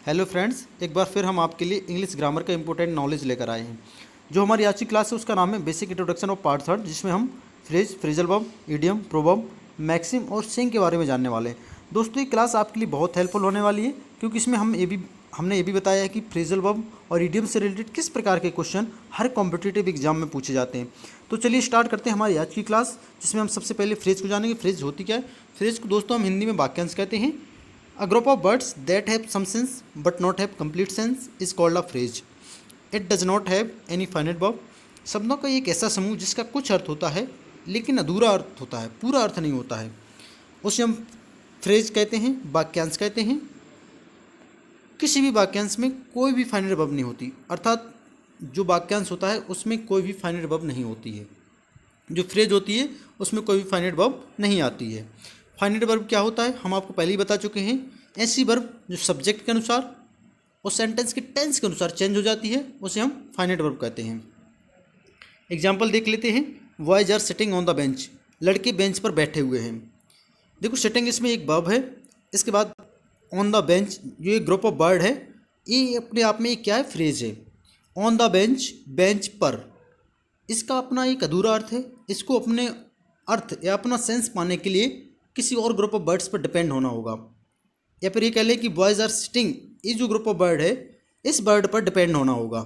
Hello friends, एक बार फिर हम आपके लिए इंग्लिश ग्रामर का इंपॉर्टेंट नॉलेज लेकर आए हैं। जो हमारी आज की क्लास है उसका नाम है basic introduction of part third, जिसमें हम phrase, phrasal verb, idiom, proverb, maxim और सेइंग के बारे में जानने वाले हैं। दोस्तों, ये क्लास आपके लिए बहुत हेल्पफुल होने वाली है, क्योंकि इसमें हमने ये भी बताया है कि फ्रेजल वर्ब और इडियम से रिलेटेड किस प्रकार के क्वेश्चन हर कॉम्पिटिटिव एग्जाम में पूछे जाते हैं। तो चलिए स्टार्ट करते हैं हमारी आज की क्लास, जिसमें हम सबसे पहले फ्रेज को जानेंगे। फ्रेज होती क्या है? फ्रेज को दोस्तों हम हिंदी में वाक्यांश कहते हैं। A group of words that have some sense but not have complete sense is called a phrase. It does not have any finite verb. शब्दों का एक ऐसा समूह जिसका कुछ अर्थ होता है लेकिन अधूरा अर्थ होता है, पूरा अर्थ नहीं होता है, उसे हम फ्रेज कहते हैं, वाक्यांश कहते हैं। किसी भी वाक्यांश में कोई भी फाइनाइट वर्ब नहीं होती, अर्थात जो वाक्यांश होता है उसमें कोई भी फाइनाइट वर्ब नहीं होती है। जो फ्रेज होती है उसमें कोई भी फाइनाइट वर्ब नहीं आती है। फाइनाइट वर्ब क्या होता है हम आपको पहले ही बता चुके हैं। ऐसी वर्ब जो सब्जेक्ट के अनुसार और सेंटेंस के टेंस के अनुसार चेंज हो जाती है, उसे हम फाइनाइट वर्ब कहते हैं। एग्जाम्पल देख लेते हैं। Boys are sitting on the bench, लड़के बेंच पर बैठे हुए हैं। देखो, सिटिंग इसमें एक वर्ब है। इसके बाद ऑन द बेंच, जो एक ग्रुप ऑफ वर्ड है, ये अपने आप में क्या है? फ्रेज है। ऑन द बेंच, बेंच पर, इसका अपना एक अधूरा अर्थ है। इसको अपने अर्थ या अपना सेंस पाने के लिए किसी और ग्रुप ऑफ बर्ड्स पर डिपेंड होना होगा, या फिर ये कह लें कि बॉयज आर सिटिंग, ये जो ग्रुप ऑफ बर्ड है इस बर्ड पर डिपेंड होना होगा।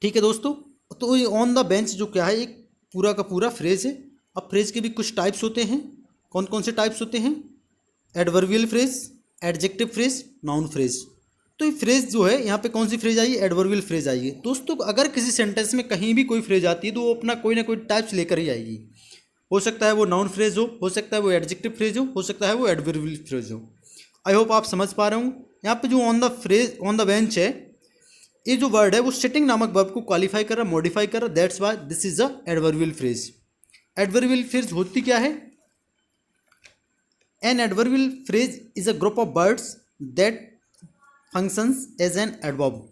ठीक है दोस्तों, तो ये ऑन द बेंच जो क्या है, एक पूरा का पूरा फ्रेज है। अब फ्रेज के भी कुछ टाइप्स होते हैं। कौन कौन से टाइप्स होते हैं? Adverbial phrase, adjective phrase, noun phrase. तो ये फ्रेज जो है, यहाँ पे कौन सी फ्रेज आई है? एडवर्बियल फ्रेज आई है। दोस्तों, अगर किसी सेंटेंस में कहीं भी कोई फ्रेज आती है तो वो अपना कोई ना कोई टाइप्स लेकर ही आएगी। हो सकता है वो नाउन फ्रेज हो सकता है वो एडजेक्टिव फ्रेज हो सकता है वो एडवर्बियल फ्रेज हो। आई होप आप समझ पा रहे हो। यहाँ पे जो ऑन द बेंच है, ये जो वर्ड है वो सिटिंग नामक वर्ब को क्वालिफाई कर रहा, मॉडिफाई कर रहा। That's why this is a adverbial phrase. Adverbial phrase होती क्या है? An adverbial phrase is a group of words that functions as an adverb.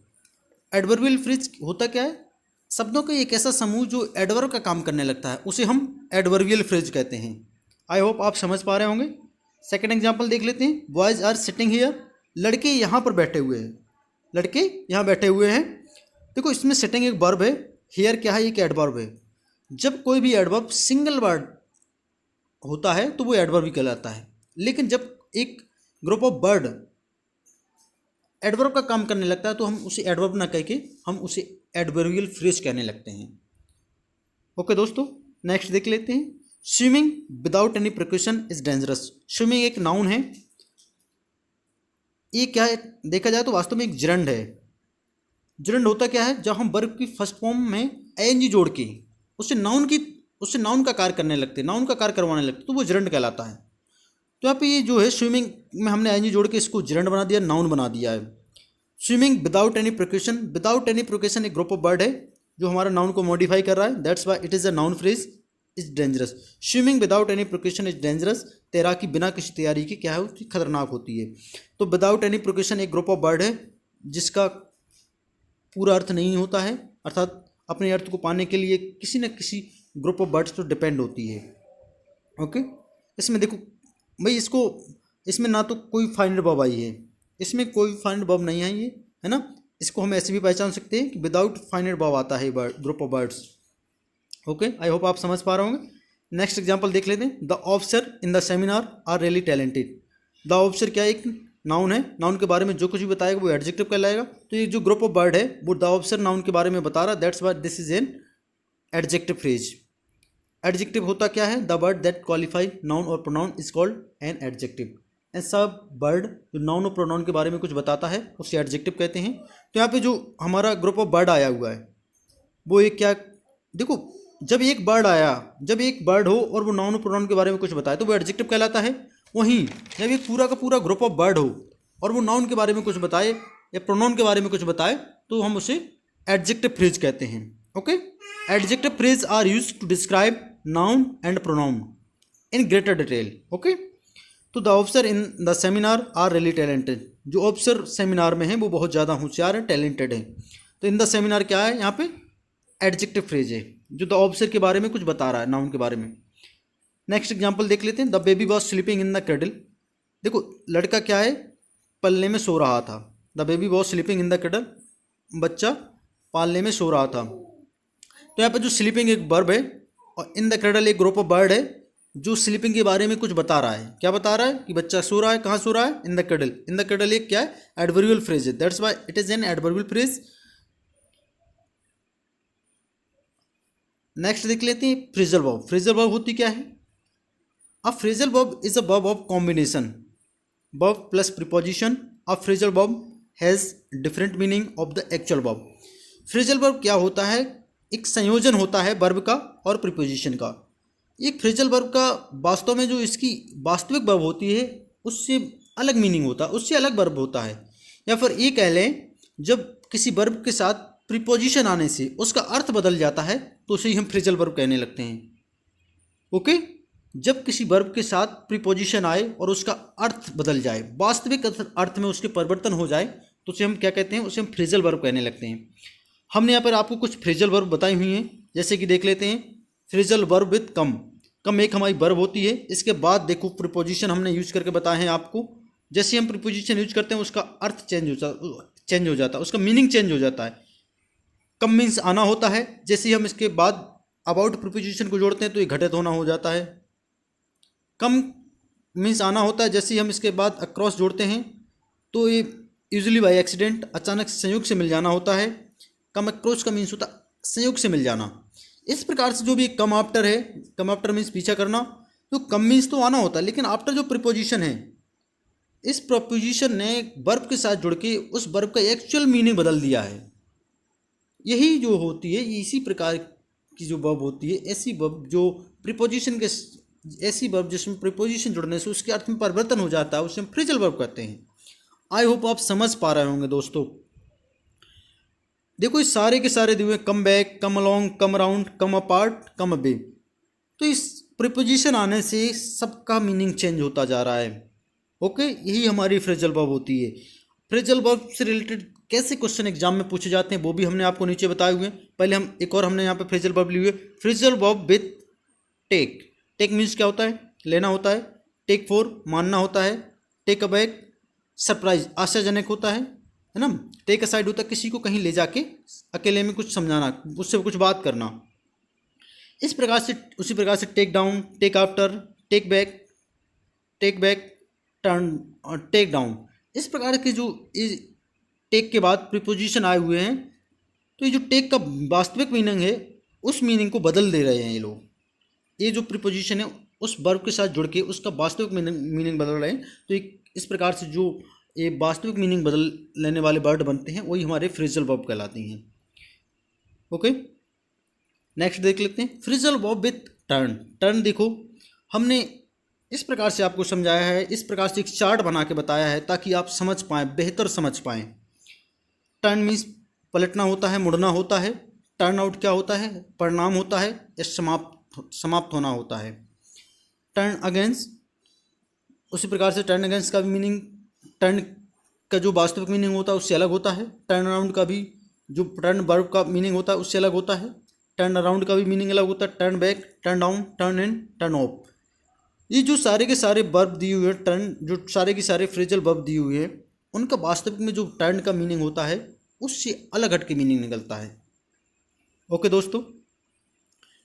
Adverbial phrase होता क्या है? शब्दों का एक ऐसा समूह जो एडवर्ब का काम करने लगता है, उसे हम एडवर्बियल फ्रेज कहते हैं। आई होप आप समझ पा रहे होंगे। सेकेंड एग्जाम्पल देख लेते हैं। बॉयज आर सिटिंग हियर, लड़के यहाँ पर बैठे हुए हैं। लड़के यहाँ बैठे हुए हैं। देखो, इसमें सिटिंग एक वर्ब है, हियर क्या है? एक एडवर्ब है। जब कोई भी एडवर्ब सिंगल वर्ड होता है तो वो एडवर्ब ही कहलाता है, लेकिन जब एक ग्रुप ऑफ वर्ड एडवर्ब का काम करने लगता है तो हम उसे एडवर्ब ना कह के हम उसे एडवर्बियल फ्रेज कहने लगते हैं। ओके दोस्तों, नेक्स्ट देख लेते हैं। Swimming without any precaution is dangerous. Swimming एक नाउन है। ये क्या है? देखा जाए तो वास्तव में एक जिरंड है। जिरंड होता क्या है? जब हम वर्ब की फर्स्ट फॉर्म में एनजी जोड़ के उससे नाउन का कार्य करने लगते, नाउन का कार्य करवाने लगते, तो वो जिरंड कहलाता है। तो यहाँ पे ये जो है स्विमिंग में हमने एनजी जोड़ के इसको जिरंड बना दिया, नाउन बना दिया है। Swimming without any precaution, without any precaution एक ग्रुप ऑफ वर्ड है जो हमारा नाउन को मॉडिफाई कर रहा है। That's why it is a noun phrase is dangerous. Swimming without any precaution is dangerous. तैराकी बिना किसी तैयारी के क्या है? उसकी खतरनाक होती है। तो विदाउट एनी प्रिकॉशन एक ग्रुप ऑफ वर्ड है जिसका पूरा अर्थ नहीं होता है, अर्थात अपने अर्थ को पाने के लिए किसी न किसी ग्रुप ऑफ वर्ड्स पर डिपेंड होती है। ओके, इसमें देखो भाई, इसमें ना तो कोई फाइनाइट वर्ब आई है, इसमें कोई फाइनाइट वर्ब नहीं आई है ना। इसको हम ऐसे भी पहचान सकते हैं कि विदाउट फाइनाइट वर्ब आता है group of words. Okay, I hope आप समझ पा रहे होंगे। नेक्स्ट एग्जांपल देख लेते हैं। The officer in the seminar are really talented. The officer क्या है? एक नाउन है। नाउन के बारे में जो कुछ भी बताएगा वो एडजेक्टिव कहलाएगा। तो ये जो ग्रुप ऑफ वर्ड है वो द ऑफिसर नाउन के बारे में बता रहा है। That's why this is an adjective phrase. Adjective होता क्या है? The word that qualify noun और pronoun is called an adjective. ऐसा वर्ड जो नाउन और प्रोनाउन के बारे में कुछ बताता है उसे एडजेक्टिव कहते हैं। तो यहाँ पे जो हमारा ग्रुप ऑफ वर्ड आया हुआ है वो एक क्या? देखो, जब एक वर्ड हो और वो नाउन और प्रोनाउन के बारे में कुछ बताए तो वो एडजेक्टिव कहलाता है। वहीं जब एक पूरा का पूरा ग्रुप ऑफ वर्ड हो और वो नाउन के बारे में कुछ बताए या प्रोनाउन के बारे में कुछ बताए तो हम उसे एडजेक्टिव फ्रेज कहते हैं। Okay, adjective phrase are used to describe noun and pronoun in greater detail. Okay, तो the officer in the seminar are really talented. जो ऑफिसर सेमिनार में है वो बहुत ज़्यादा होशियार है, टैलेंटेड है। तो इन द सेमिनार क्या है? यहाँ पे एडजेक्टिव फ्रेज है जो द ऑफिसर के बारे में कुछ बता रहा है, नाउन के बारे में। नेक्स्ट एग्जांपल देख लेते हैं। The baby was sleeping in the cradle. देखो, लड़का क्या है? पलने में सो रहा था। The baby was sleeping in the cradle, बच्चा पालने में सो रहा था। तो यहाँ पे जो स्लीपिंग एक वर्ब है और इन द क्रडल एक ग्रुप ऑफ वर्ड है जो स्लीपिंग के बारे में कुछ बता रहा है। क्या बता रहा है कि बच्चा सो रहा है। कहाँ सो रहा है? इन द क्रडल। इन द क्रडल एक क्या है? एडवर्बियल फ्रेज है, that's why it is an adverbial phrase. Next देख लेते हैं फ्रेजल वर्ब। फ्रेजल वर्ब होती क्या है? अ phrasal verb is a verb of combination, verb plus preposition. A phrasal verb has different meaning of the actual verb. Phrasal verb क्या होता है? एक संयोजन होता है वर्ब का और प्रीपोजिशन का। एक फ्रेजल वर्ब का वास्तव में जो इसकी वास्तविक वर्ब होती है उससे अलग मीनिंग होता है, उससे अलग वर्ब होता है। या फिर ये कह लें जब किसी वर्ब के साथ प्रीपोजिशन आने से उसका अर्थ बदल जाता है तो उसे ही हम फ्रेजल वर्ब कहने लगते हैं। ओके, जब किसी वर्ब के साथ प्रीपोजिशन आए और उसका अर्थ बदल जाए, वास्तविक अर्थ में उसके परिवर्तन हो जाए तो उसे हम क्या कहते हैं? उसे हम फ्रेजल वर्ब कहने लगते हैं। हमने यहाँ पर आपको कुछ फ्रेजल वर्ब बताई हुई हैं, जैसे कि देख लेते हैं फ्रेजल वर्ब विथ कम। कम एक हमारी वर्ब होती है। इसके बाद देखो प्रीपोजिशन हमने यूज करके बताए हैं आपको। जैसे हम प्रीपोजिशन यूज करते हैं उसका अर्थ चेंज हो जाता है, उसका मीनिंग चेंज हो जाता है। कम मीन्स आना होता है, जैसे हम इसके बाद अबाउट प्रीपोजिशन को जोड़ते हैं तो ये घटित होना हो जाता है। कम मीन्स आना होता है, जैसे हम इसके बाद अक्रॉस जोड़ते हैं तो ये यूजुअली बाय एक्सीडेंट, अचानक संयोग से मिल जाना होता है। कम अक्रॉस का मीन्स होता है संयोग से मिल जाना। इस प्रकार से जो भी कम आफ्टर है, कम आफ्टर मीन्स पीछा करना, तो कम मीन्स तो आना होता है, लेकिन आफ्टर जो प्रीपोजिशन है, इस प्रीपोजिशन ने वर्ब के साथ जुड़ के उस वर्ब का एक्चुअल मीनिंग बदल दिया है। यही जो होती है, इसी प्रकार की जो वर्ब होती है, ऐसी वर्ब जो प्रीपोजिशन के, ऐसी वर्ब जिसमें प्रीपोजिशन जुड़ने से उसके अर्थ में परिवर्तन हो जाता है, उसे हम फ्रेजल वर्ब कहते हैं। आई होप आप समझ पा रहे होंगे दोस्तों। देखो इस सारे के सारे दिए हुए come back, come along, come around, come apart, come away, तो इस प्रीपोजिशन आने से सबका मीनिंग चेंज होता जा रहा है। ओके, यही हमारी फ्रेजल वर्ब होती है। फ्रेजल वर्ब से रिलेटेड कैसे क्वेश्चन एग्जाम में पूछे जाते हैं वो भी हमने आपको नीचे बताए हुए हैं। पहले हम एक और हमने यहाँ पे फ्रेजल वर्ब ली हुई है, phrasal verb with take. Take means क्या होता है? लेना होता है। टेक फॉर मानना होता है। टेक अबैक सरप्राइज आश्चर्यजनक होता है ना। टेक असाइड होता है किसी को कहीं ले जाके अकेले में कुछ समझाना, उससे कुछ बात करना। इस प्रकार से उसी प्रकार से take down, take after, take back, turn और टेक डाउन, इस प्रकार के जो टेक के बाद प्रीपोजिशन आए हुए हैं, तो ये जो टेक का वास्तविक मीनिंग है उस मीनिंग को बदल दे रहे हैं ये लोग। ये जो प्रीपोजिशन है उस वर्ब के साथ जुड़ के उसका वास्तविक मीनिंग बदल रहे हैं। तो इस प्रकार से जो ये वास्तविक मीनिंग बदल लेने वाले वर्ड बनते हैं वही हमारे फ्रेजल वर्ब कहलाती हैं। ओके, नेक्स्ट देख लेते हैं phrasal verb with turn. Turn देखो हमने इस प्रकार से आपको समझाया है, इस प्रकार से एक चार्ट बना के बताया है ताकि आप समझ पाएँ, बेहतर समझ पाएँ। टर्न मीन्स पलटना होता है, मुड़ना होता है। टर्न आउट क्या होता है? परिणाम होता है या समाप्त होना होता है। टर्न अगेंस्ट, उसी प्रकार से टर्न अगेंस्ट का भी मीनिंग, टर्न का जो वास्तविक मीनिंग होता है उससे अलग होता है। टर्न अराउंड का भी जो टर्न वर्ब का मीनिंग होता है उससे अलग होता है। टर्न अराउंड का भी मीनिंग अलग होता है। Turn back, turn down, turn in, turn off, ये जो सारे के सारे वर्ब दिए हुए हैं, टर्न जो सारे के सारे फ्रेजल वर्ब दिए हुए हैं, उनका वास्तविक में जो टर्न का मीनिंग होता है उससे अलग हट के मीनिंग निकलता है। ओके दोस्तों,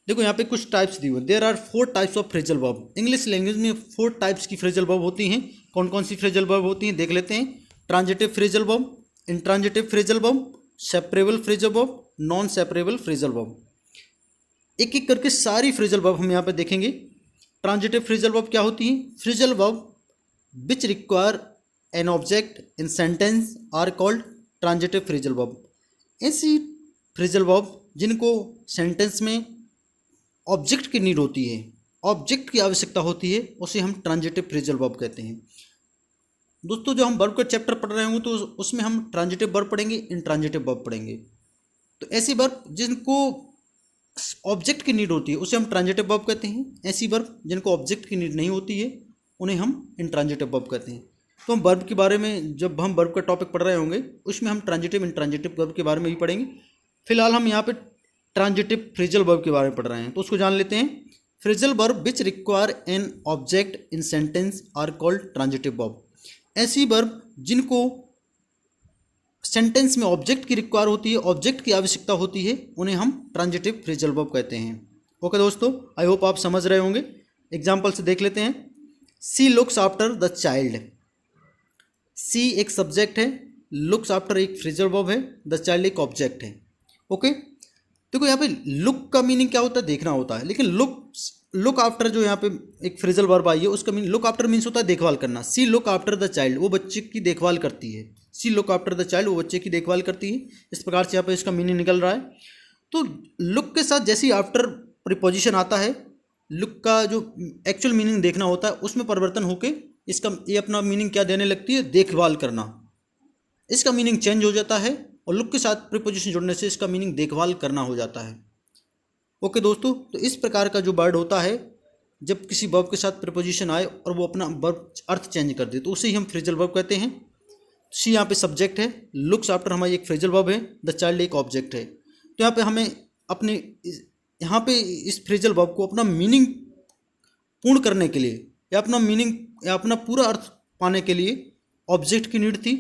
देखो यहाँ पे कुछ टाइप्स दिए हुए, there are 4 types of phrasal verb. English language में 4 टाइप्स की फ्रेजल वर्ब होती हैं। कौन कौन सी फ्रेजल वर्ब होती हैं देख लेते हैं। Transitive phrasal verb, intransitive phrasal verb, separable phrasal verb, non separable phrasal verb. एक एक करके सारी फ्रेजल वर्ब हम यहाँ पे देखेंगे। ट्रांजिटिव फ्रेजल वर्ब क्या होती है? Phrasal verb which require an object in sentence are called transitive phrasal verb. ऐसी फ्रेजल वर्ब जिनको सेंटेंस में ऑब्जेक्ट की नीड होती है, ऑब्जेक्ट की आवश्यकता होती है, उसे हम ट्रांजिटिव फ्रेजल वर्ब कहते हैं। दोस्तों जो हम वर्ब का चैप्टर पढ़ रहे होंगे तो उसमें हम ट्रांजिटिव वर्ब पढ़ेंगे, इंट्रांजिटिव वर्ब पढ़ेंगे। तो ऐसी वर्ब जिनको ऑब्जेक्ट की नीड होती है उसे हम ट्रांजिटिव वर्ब कहते हैं। ऐसी वर्ब जिनको ऑब्जेक्ट की नीड नहीं होती है उन्हें हम इंट्रांजिटिव वर्ब कहते हैं। तो हम वर्ब के बारे में, जब हम वर्ब का टॉपिक पढ़ रहे होंगे उसमें हम ट्रांजिटिव इंट्रांजिटिव वर्ब के बारे में भी पढ़ेंगे। फिलहाल हम यहाँ पे ट्रांजिटिव फ्रेजल वर्ब के बारे में पढ़ रहे हैं तो उसको जान लेते हैं। Phrasal verb which require an object in sentence are called transitive verb. ऐसी वर्ब जिनको सेंटेंस में ऑब्जेक्ट की रिक्वायर होती है, ऑब्जेक्ट की आवश्यकता होती है, उन्हें हम ट्रांजिटिव फ्रेजल वर्ब कहते हैं। ओके दोस्तों, आई होप आप समझ रहे होंगे। एग्जाम्पल से देख लेते हैं। सी लुक्स आफ्टर द चाइल्ड। सी एक सब्जेक्ट है, लुक्स आफ्टर एक फ्रेजल वर्ब है, द चाइल्ड एक ऑब्जेक्ट है। ओके, देखो यहाँ पे लुक का मीनिंग क्या होता है, देखना होता है, लेकिन लुक आफ्टर जो यहाँ पे एक फ्रेजल वर्ब आई है उसका मीनिंग, लुक आफ्टर मीन्स होता है देखभाल करना। See look after the child, वो बच्चे की देखभाल करती है। See look after the child, वो बच्चे की देखभाल करती है। इस प्रकार से यहाँ पे इसका मीनिंग निकल रहा है। तो लुक के साथ जैसे ही आफ्टर प्रीपोजिशन आता है, लुक का जो एक्चुअल मीनिंग देखना होता है उसमें परिवर्तन होके इसका ये अपना मीनिंग क्या देने लगती है, देखभाल करना। इसका मीनिंग चेंज हो जाता है और लुक के साथ प्रीपोजिशन जुड़ने से इसका मीनिंग देखभाल करना हो जाता है। ओके दोस्तों, तो इस प्रकार का जो वर्ड होता है, जब किसी वर्ब के साथ प्रीपोजिशन आए और वो अपना वर्ब अर्थ चेंज कर दे तो उसे ही हम फ्रेजल वर्ब कहते हैं। सी यहाँ पे सब्जेक्ट है, लुक्स आफ्टर हमारी एक फ्रेजल वर्ब है, द चाइल्ड एक ऑब्जेक्ट है। तो यहाँ पे हमें अपने यहाँ पे इस फ्रेजल वर्ब को अपना मीनिंग पूर्ण करने के लिए या अपना मीनिंग या अपना पूरा अर्थ पाने के लिए ऑब्जेक्ट की नीड थी।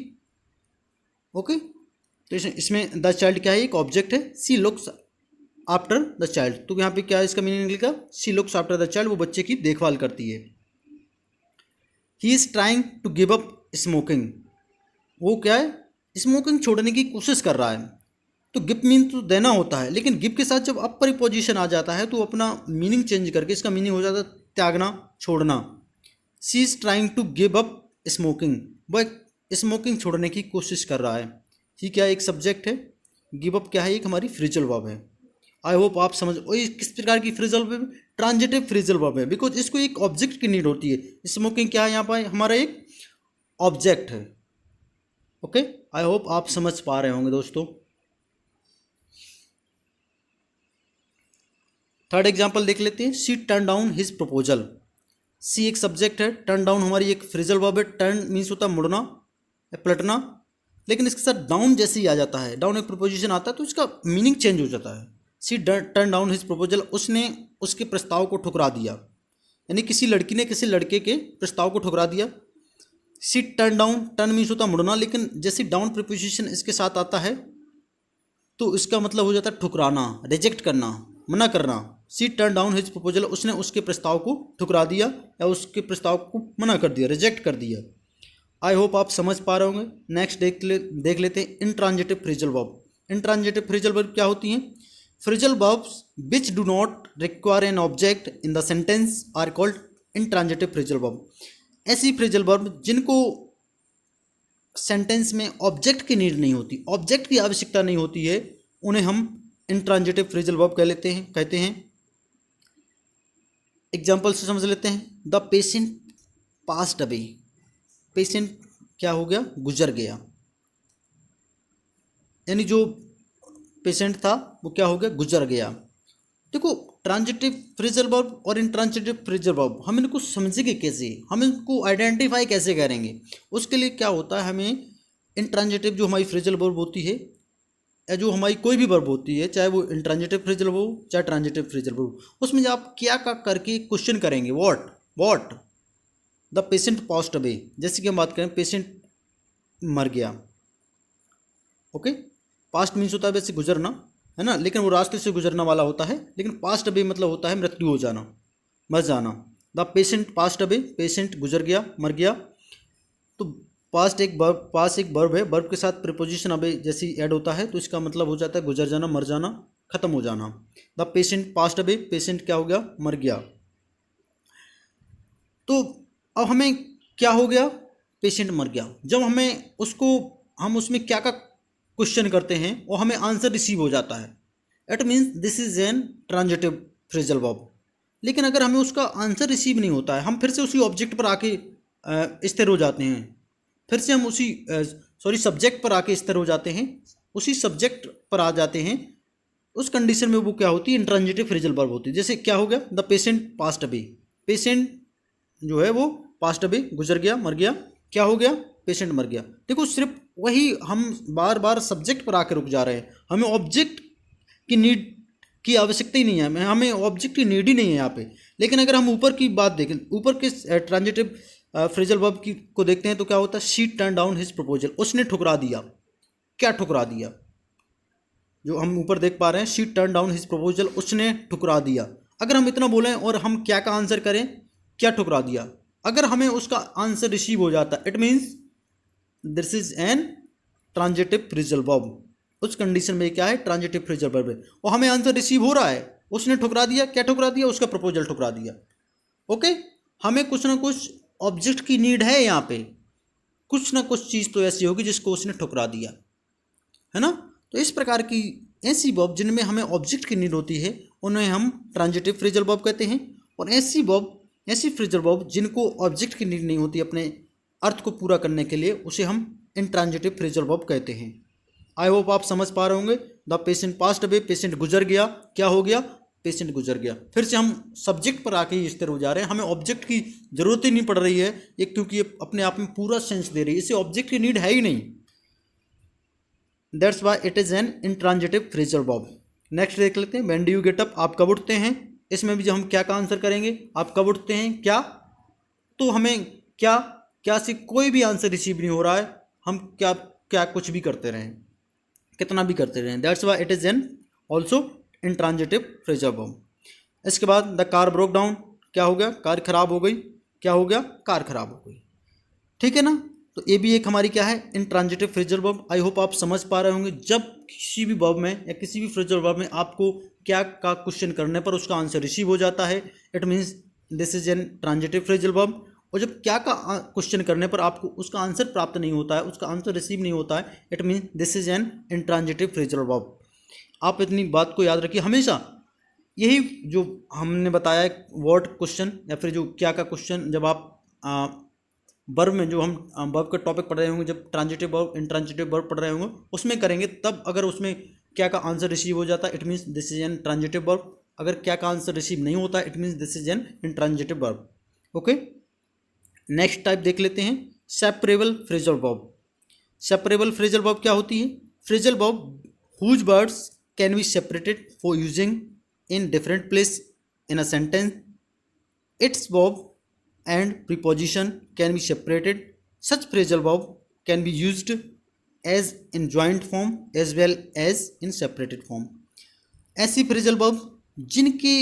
ओके, तो इसमें द चाइल्ड क्या है, एक ऑब्जेक्ट है। She looks after the child, तो यहाँ पे क्या है इसका मीनिंग निकलेगा, she looks after the child, वो बच्चे की देखभाल करती है। He is trying to give up smoking, वो क्या है, स्मोकिंग छोड़ने की कोशिश कर रहा है। तो गिव मीन तो देना होता है, लेकिन गिव के साथ जब अप प्रीपोजिशन आ जाता है तो अपना मीनिंग चेंज करके इसका मीनिंग हो जाता है त्यागना, छोड़ना। She is trying to give up smoking, वह स्मोकिंग छोड़ने की कोशिश कर रहा है। ही क्या एक सब्जेक्ट है, गिव अप क्या है, एक हमारी फ्रेजल वर्ब है। आई होप आप समझ, और ये किस प्रकार की phrasal verb, transitive phrasal verb है, बिकॉज इसको एक ऑब्जेक्ट की नीड होती है। स्मोकिंग क्या है, यहाँ पर हमारा एक ऑब्जेक्ट है। ओके, आई होप आप समझ पा रहे होंगे दोस्तों। थर्ड एग्जाम्पल देख लेते हैं। She turn down his proposal. She एक सब्जेक्ट है, टर्न डाउन हमारी एक फ्रेजल वर्ब है। टर्न मीन्स होता है मुड़ना, पलटना, लेकिन इसके साथ डाउन जैसे ही आ जाता है, डाउन एक प्रपोजिशन आता है तो इसका मीनिंग चेंज हो जाता है। सी टर्न डाउन हिज प्रपोजल, उसने उसके प्रस्ताव को ठुकरा दिया, यानी किसी लड़की ने किसी लड़के के प्रस्ताव को ठुकरा दिया। सी टर्न डाउन, टर्न मीन्स होता है मुड़ना, लेकिन जैसे डाउन प्रीपोजिशन इसके साथ आता है तो इसका मतलब हो जाता है ठुकराना, रिजेक्ट करना, मना करना। सी टर्न डाउन हिज प्रपोजल, उसने उसके प्रस्ताव को ठुकरा दिया या उसके प्रस्ताव को मना कर दिया, रिजेक्ट कर दिया। आई होप आप समझ पा रहे होंगे। नेक्स्ट देख लेते हैं intransitive phrasal verb. Intransitive phrasal verb क्या होती हैं, phrasal verbs which do not require an object in the sentence are called intransitive phrasal verb. ऐसी फ्रेजल वर्ब जिनको सेंटेंस में ऑब्जेक्ट की नीड नहीं होती, ऑब्जेक्ट की आवश्यकता नहीं होती है, उन्हें हम इंट्रांजिटिव फ्रेजल वर्ब कहते हैं। एग्जाम्पल से समझ लेते हैं। The patient passed away, patient क्या हो गया, गुजर गया, यानी जो पेशेंट था वो क्या हो गया, गुजर गया। देखो, ट्रांजिटिव फ्रेजल वर्ब और इंट्रांजिटिव फ्रेजल वर्ब हम इनको समझेंगे कैसे, हम इनको आइडेंटिफाई कैसे करेंगे, उसके लिए क्या होता है, हमें इंट्रांजिटिव जो हमारी फ्रेजल वर्ब होती है या जो हमारी कोई भी वर्ब होती है, चाहे वो इंट्रांजिटिव फ्रेजल वर्ब हो चाहे ट्रांजिटिव फ्रेजल वर्ब, उसमें जब आप क्या का करके क्वेश्चन करेंगे, what the patient passed away, जैसे कि हम बात करें पेशेंट मर गया। ओके, पास्ट मीन्स होता है वैसे गुजरना, है ना, लेकिन वो रास्ते से गुजरना वाला होता है, लेकिन पास्ट अवे मतलब होता है मृत्यु हो जाना, मर जाना। The patient passed away, patient गुजर गया, मर गया। तो पास्ट एक वर्ब है, वर्ब के साथ प्रीपोजिशन अवे जैसे ऐड होता है तो इसका मतलब हो जाता है गुजर जाना, मर जाना, खत्म हो जाना। The patient passed away, patient क्या हो गया, मर गया। तो अब हमें क्या हो गया, पेशेंट मर गया। जब हम उसमें क्या का क्वेश्चन करते हैं और हमें आंसर रिसीव हो जाता है, it means this is an transitive phrasal verb. लेकिन अगर हमें उसका आंसर रिसीव नहीं होता है, हम फिर से उसी ऑब्जेक्ट पर आके स्थिर हो जाते हैं, फिर से हम उसी सब्जेक्ट पर आके स्थिर हो जाते हैं, उसी सब्जेक्ट पर आ जाते हैं, उस कंडीशन में वो क्या होती है, इंट्रांजिटिव फ्रेजल वर्ब होती है। जैसे क्या हो गया, the patient passed away, patient जो है वो पास्ट अवे, गुजर गया, मर गया, क्या हो गया, पेशेंट मर गया। देखो, सिर्फ वही हम बार बार सब्जेक्ट पर आकर रुक जा रहे हैं, हमें ऑब्जेक्ट की नीड की आवश्यकता ही नहीं है, हमें ऑब्जेक्ट की नीड ही नहीं है यहाँ पे। लेकिन अगर हम ऊपर की बात देखें, ऊपर के ट्रांजिटिव फ्रेजल वर्ब की को देखते हैं तो क्या होता है, she turn down his proposal, उसने ठुकरा दिया। क्या ठुकरा दिया? जो हम ऊपर देख पा रहे हैं, she turn down his proposal, उसने ठुकरा दिया। अगर हम इतना बोलें और हम क्या का आंसर करें, क्या ठुकरा दिया, अगर हमें उसका आंसर रिसीव हो जाता, it means this is an transitive phrasal verb. उस कंडीशन में क्या है, ट्रांजिटिव फ्रेजल वर्ब है और हमें आंसर रिसीव हो रहा है। उसने ठुकरा दिया, क्या ठुकरा दिया, उसका प्रपोजल ठुकरा दिया। ओके, हमें कुछ ना कुछ ऑब्जेक्ट की नीड है, यहाँ पे कुछ ना कुछ चीज़ तो ऐसी होगी जिसको उसने ठुकरा दिया, है ना। तो इस प्रकार की ऐसी वर्ब जिनमें हमें ऑब्जेक्ट की नीड होती है उन्हें हम ट्रांजिटिव फ्रेजल वर्ब कहते हैं, और ऐसी फ्रेजल वर्ब जिनको ऑब्जेक्ट की नीड नहीं होती अपने अर्थ को पूरा करने के लिए, उसे हम इंट्रांजिटिव फ्रेजल वर्ब कहते हैं। आई होप आप समझ पा रहे होंगे। The patient passed away, patient गुजर गया, क्या हो गया, पेशेंट गुजर गया। फिर से हम सब्जेक्ट पर आके ही स्थिर हो जा रहे हैं, हमें ऑब्जेक्ट की जरूरत ही नहीं पड़ रही है ये, क्योंकि ये अपने आप में पूरा सेंस दे रही है, इसे ऑब्जेक्ट की नीड है ही नहीं। That's why it is N intransitive phrasal verb. Next देख लेते हैं, when do you get up, आप कब उठते हैं। इसमें भी जो हम क्या का आंसर करेंगे, आप कब उठते हैं, क्या, तो हमें क्या से कोई भी आंसर रिसीव नहीं हो रहा है, हम क्या कुछ भी करते रहें, कितना भी करते रहें। That's why it is N also intransitive phrasal verb. इसके बाद द कार ब्रोक डाउन, क्या हो गया, कार खराब हो गई, क्या हो गया, कार खराब हो गई। ठीक है ना, तो ये भी एक हमारी क्या है, intransitive phrasal verb. I hope आप समझ पा रहे होंगे। जब किसी भी वर्ब में या किसी भी फ्रेजल वर्ब में आपको क्या का क्वेश्चन करने पर उसका आंसर रिसीव हो जाता है, it means this is an transitive phrasal verb. और जब क्या का क्वेश्चन करने पर आपको उसका आंसर प्राप्त नहीं होता है, उसका आंसर रिसीव नहीं होता है, it means this is an intransitive phrasal verb. आप इतनी बात को याद रखिए हमेशा। यही जो हमने बताया है वर्ड क्वेश्चन या फिर जो क्या का क्वेश्चन, जब आप वर्ब में जो हम वर्ब का टॉपिक पढ़ रहे होंगे, जब ट्रांजिटिव वर्ब इंट्रांजिटिव वर्ब पढ़ रहे होंगे उसमें करेंगे, तब अगर उसमें क्या का आंसर रिसीव हो जाता है, it means this is an transitive verb. अगर क्या का आंसर रिसीव नहीं होता है, it means this is an intransitive verb. Okay, next type देख लेते हैं, separable phrasal verb. Separable phrasal verb क्या होती है, phrasal verb whose words can be separated for using in different place in a sentence. Its verb and preposition can be separated. Such phrasal verb can be used as in joint form as well as in separated form. ऐसी phrasal verb जिनके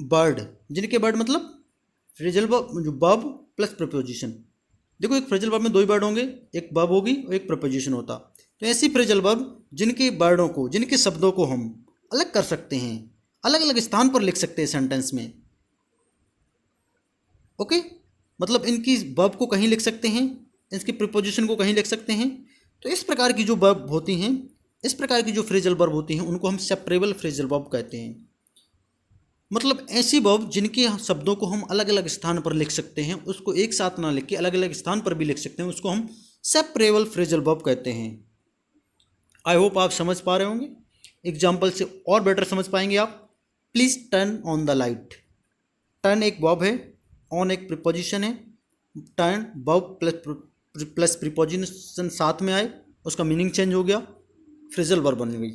word मतलब phrasal verb जो verb plus preposition. देखो, एक phrasal verb में दो ही word होंगे, एक वर्ब होगी और एक प्रपोजिशन होता। तो ऐसी फ्रेजल वर्ब जिनके वर्डों को, जिनके शब्दों को हम अलग कर सकते हैं, अलग अलग स्थान पर लिख सकते हैं सेंटेंस में। ओके, मतलब इनकी वर्ब को कहीं लिख सकते हैं, इसकी प्रीपोजिशन को कहीं लिख सकते हैं। तो इस प्रकार की जो वर्ब होती हैं, इस प्रकार की जो फ्रेजल वर्ब होती हैं, उनको हम सेपरेबल फ्रेजल वर्ब कहते हैं। मतलब ऐसी वर्ब जिनके शब्दों को हम अलग अलग स्थान पर लिख सकते हैं, उसको एक साथ ना लिख के अलग अलग स्थान पर भी लिख सकते हैं, उसको हम सेपरेबल फ्रेजल वर्ब कहते हैं। आई होप आप समझ पा रहे होंगे। एग्जाम्पल से और बेटर समझ पाएंगे आप। Please turn on the light. Turn एक वर्ब है, ऑन एक प्रीपोजिशन है। टर्न वर्ब प्लस प्रीपोजिशन साथ में आए, उसका मीनिंग चेंज हो गया, फ्रेजल वर्ब बन गई।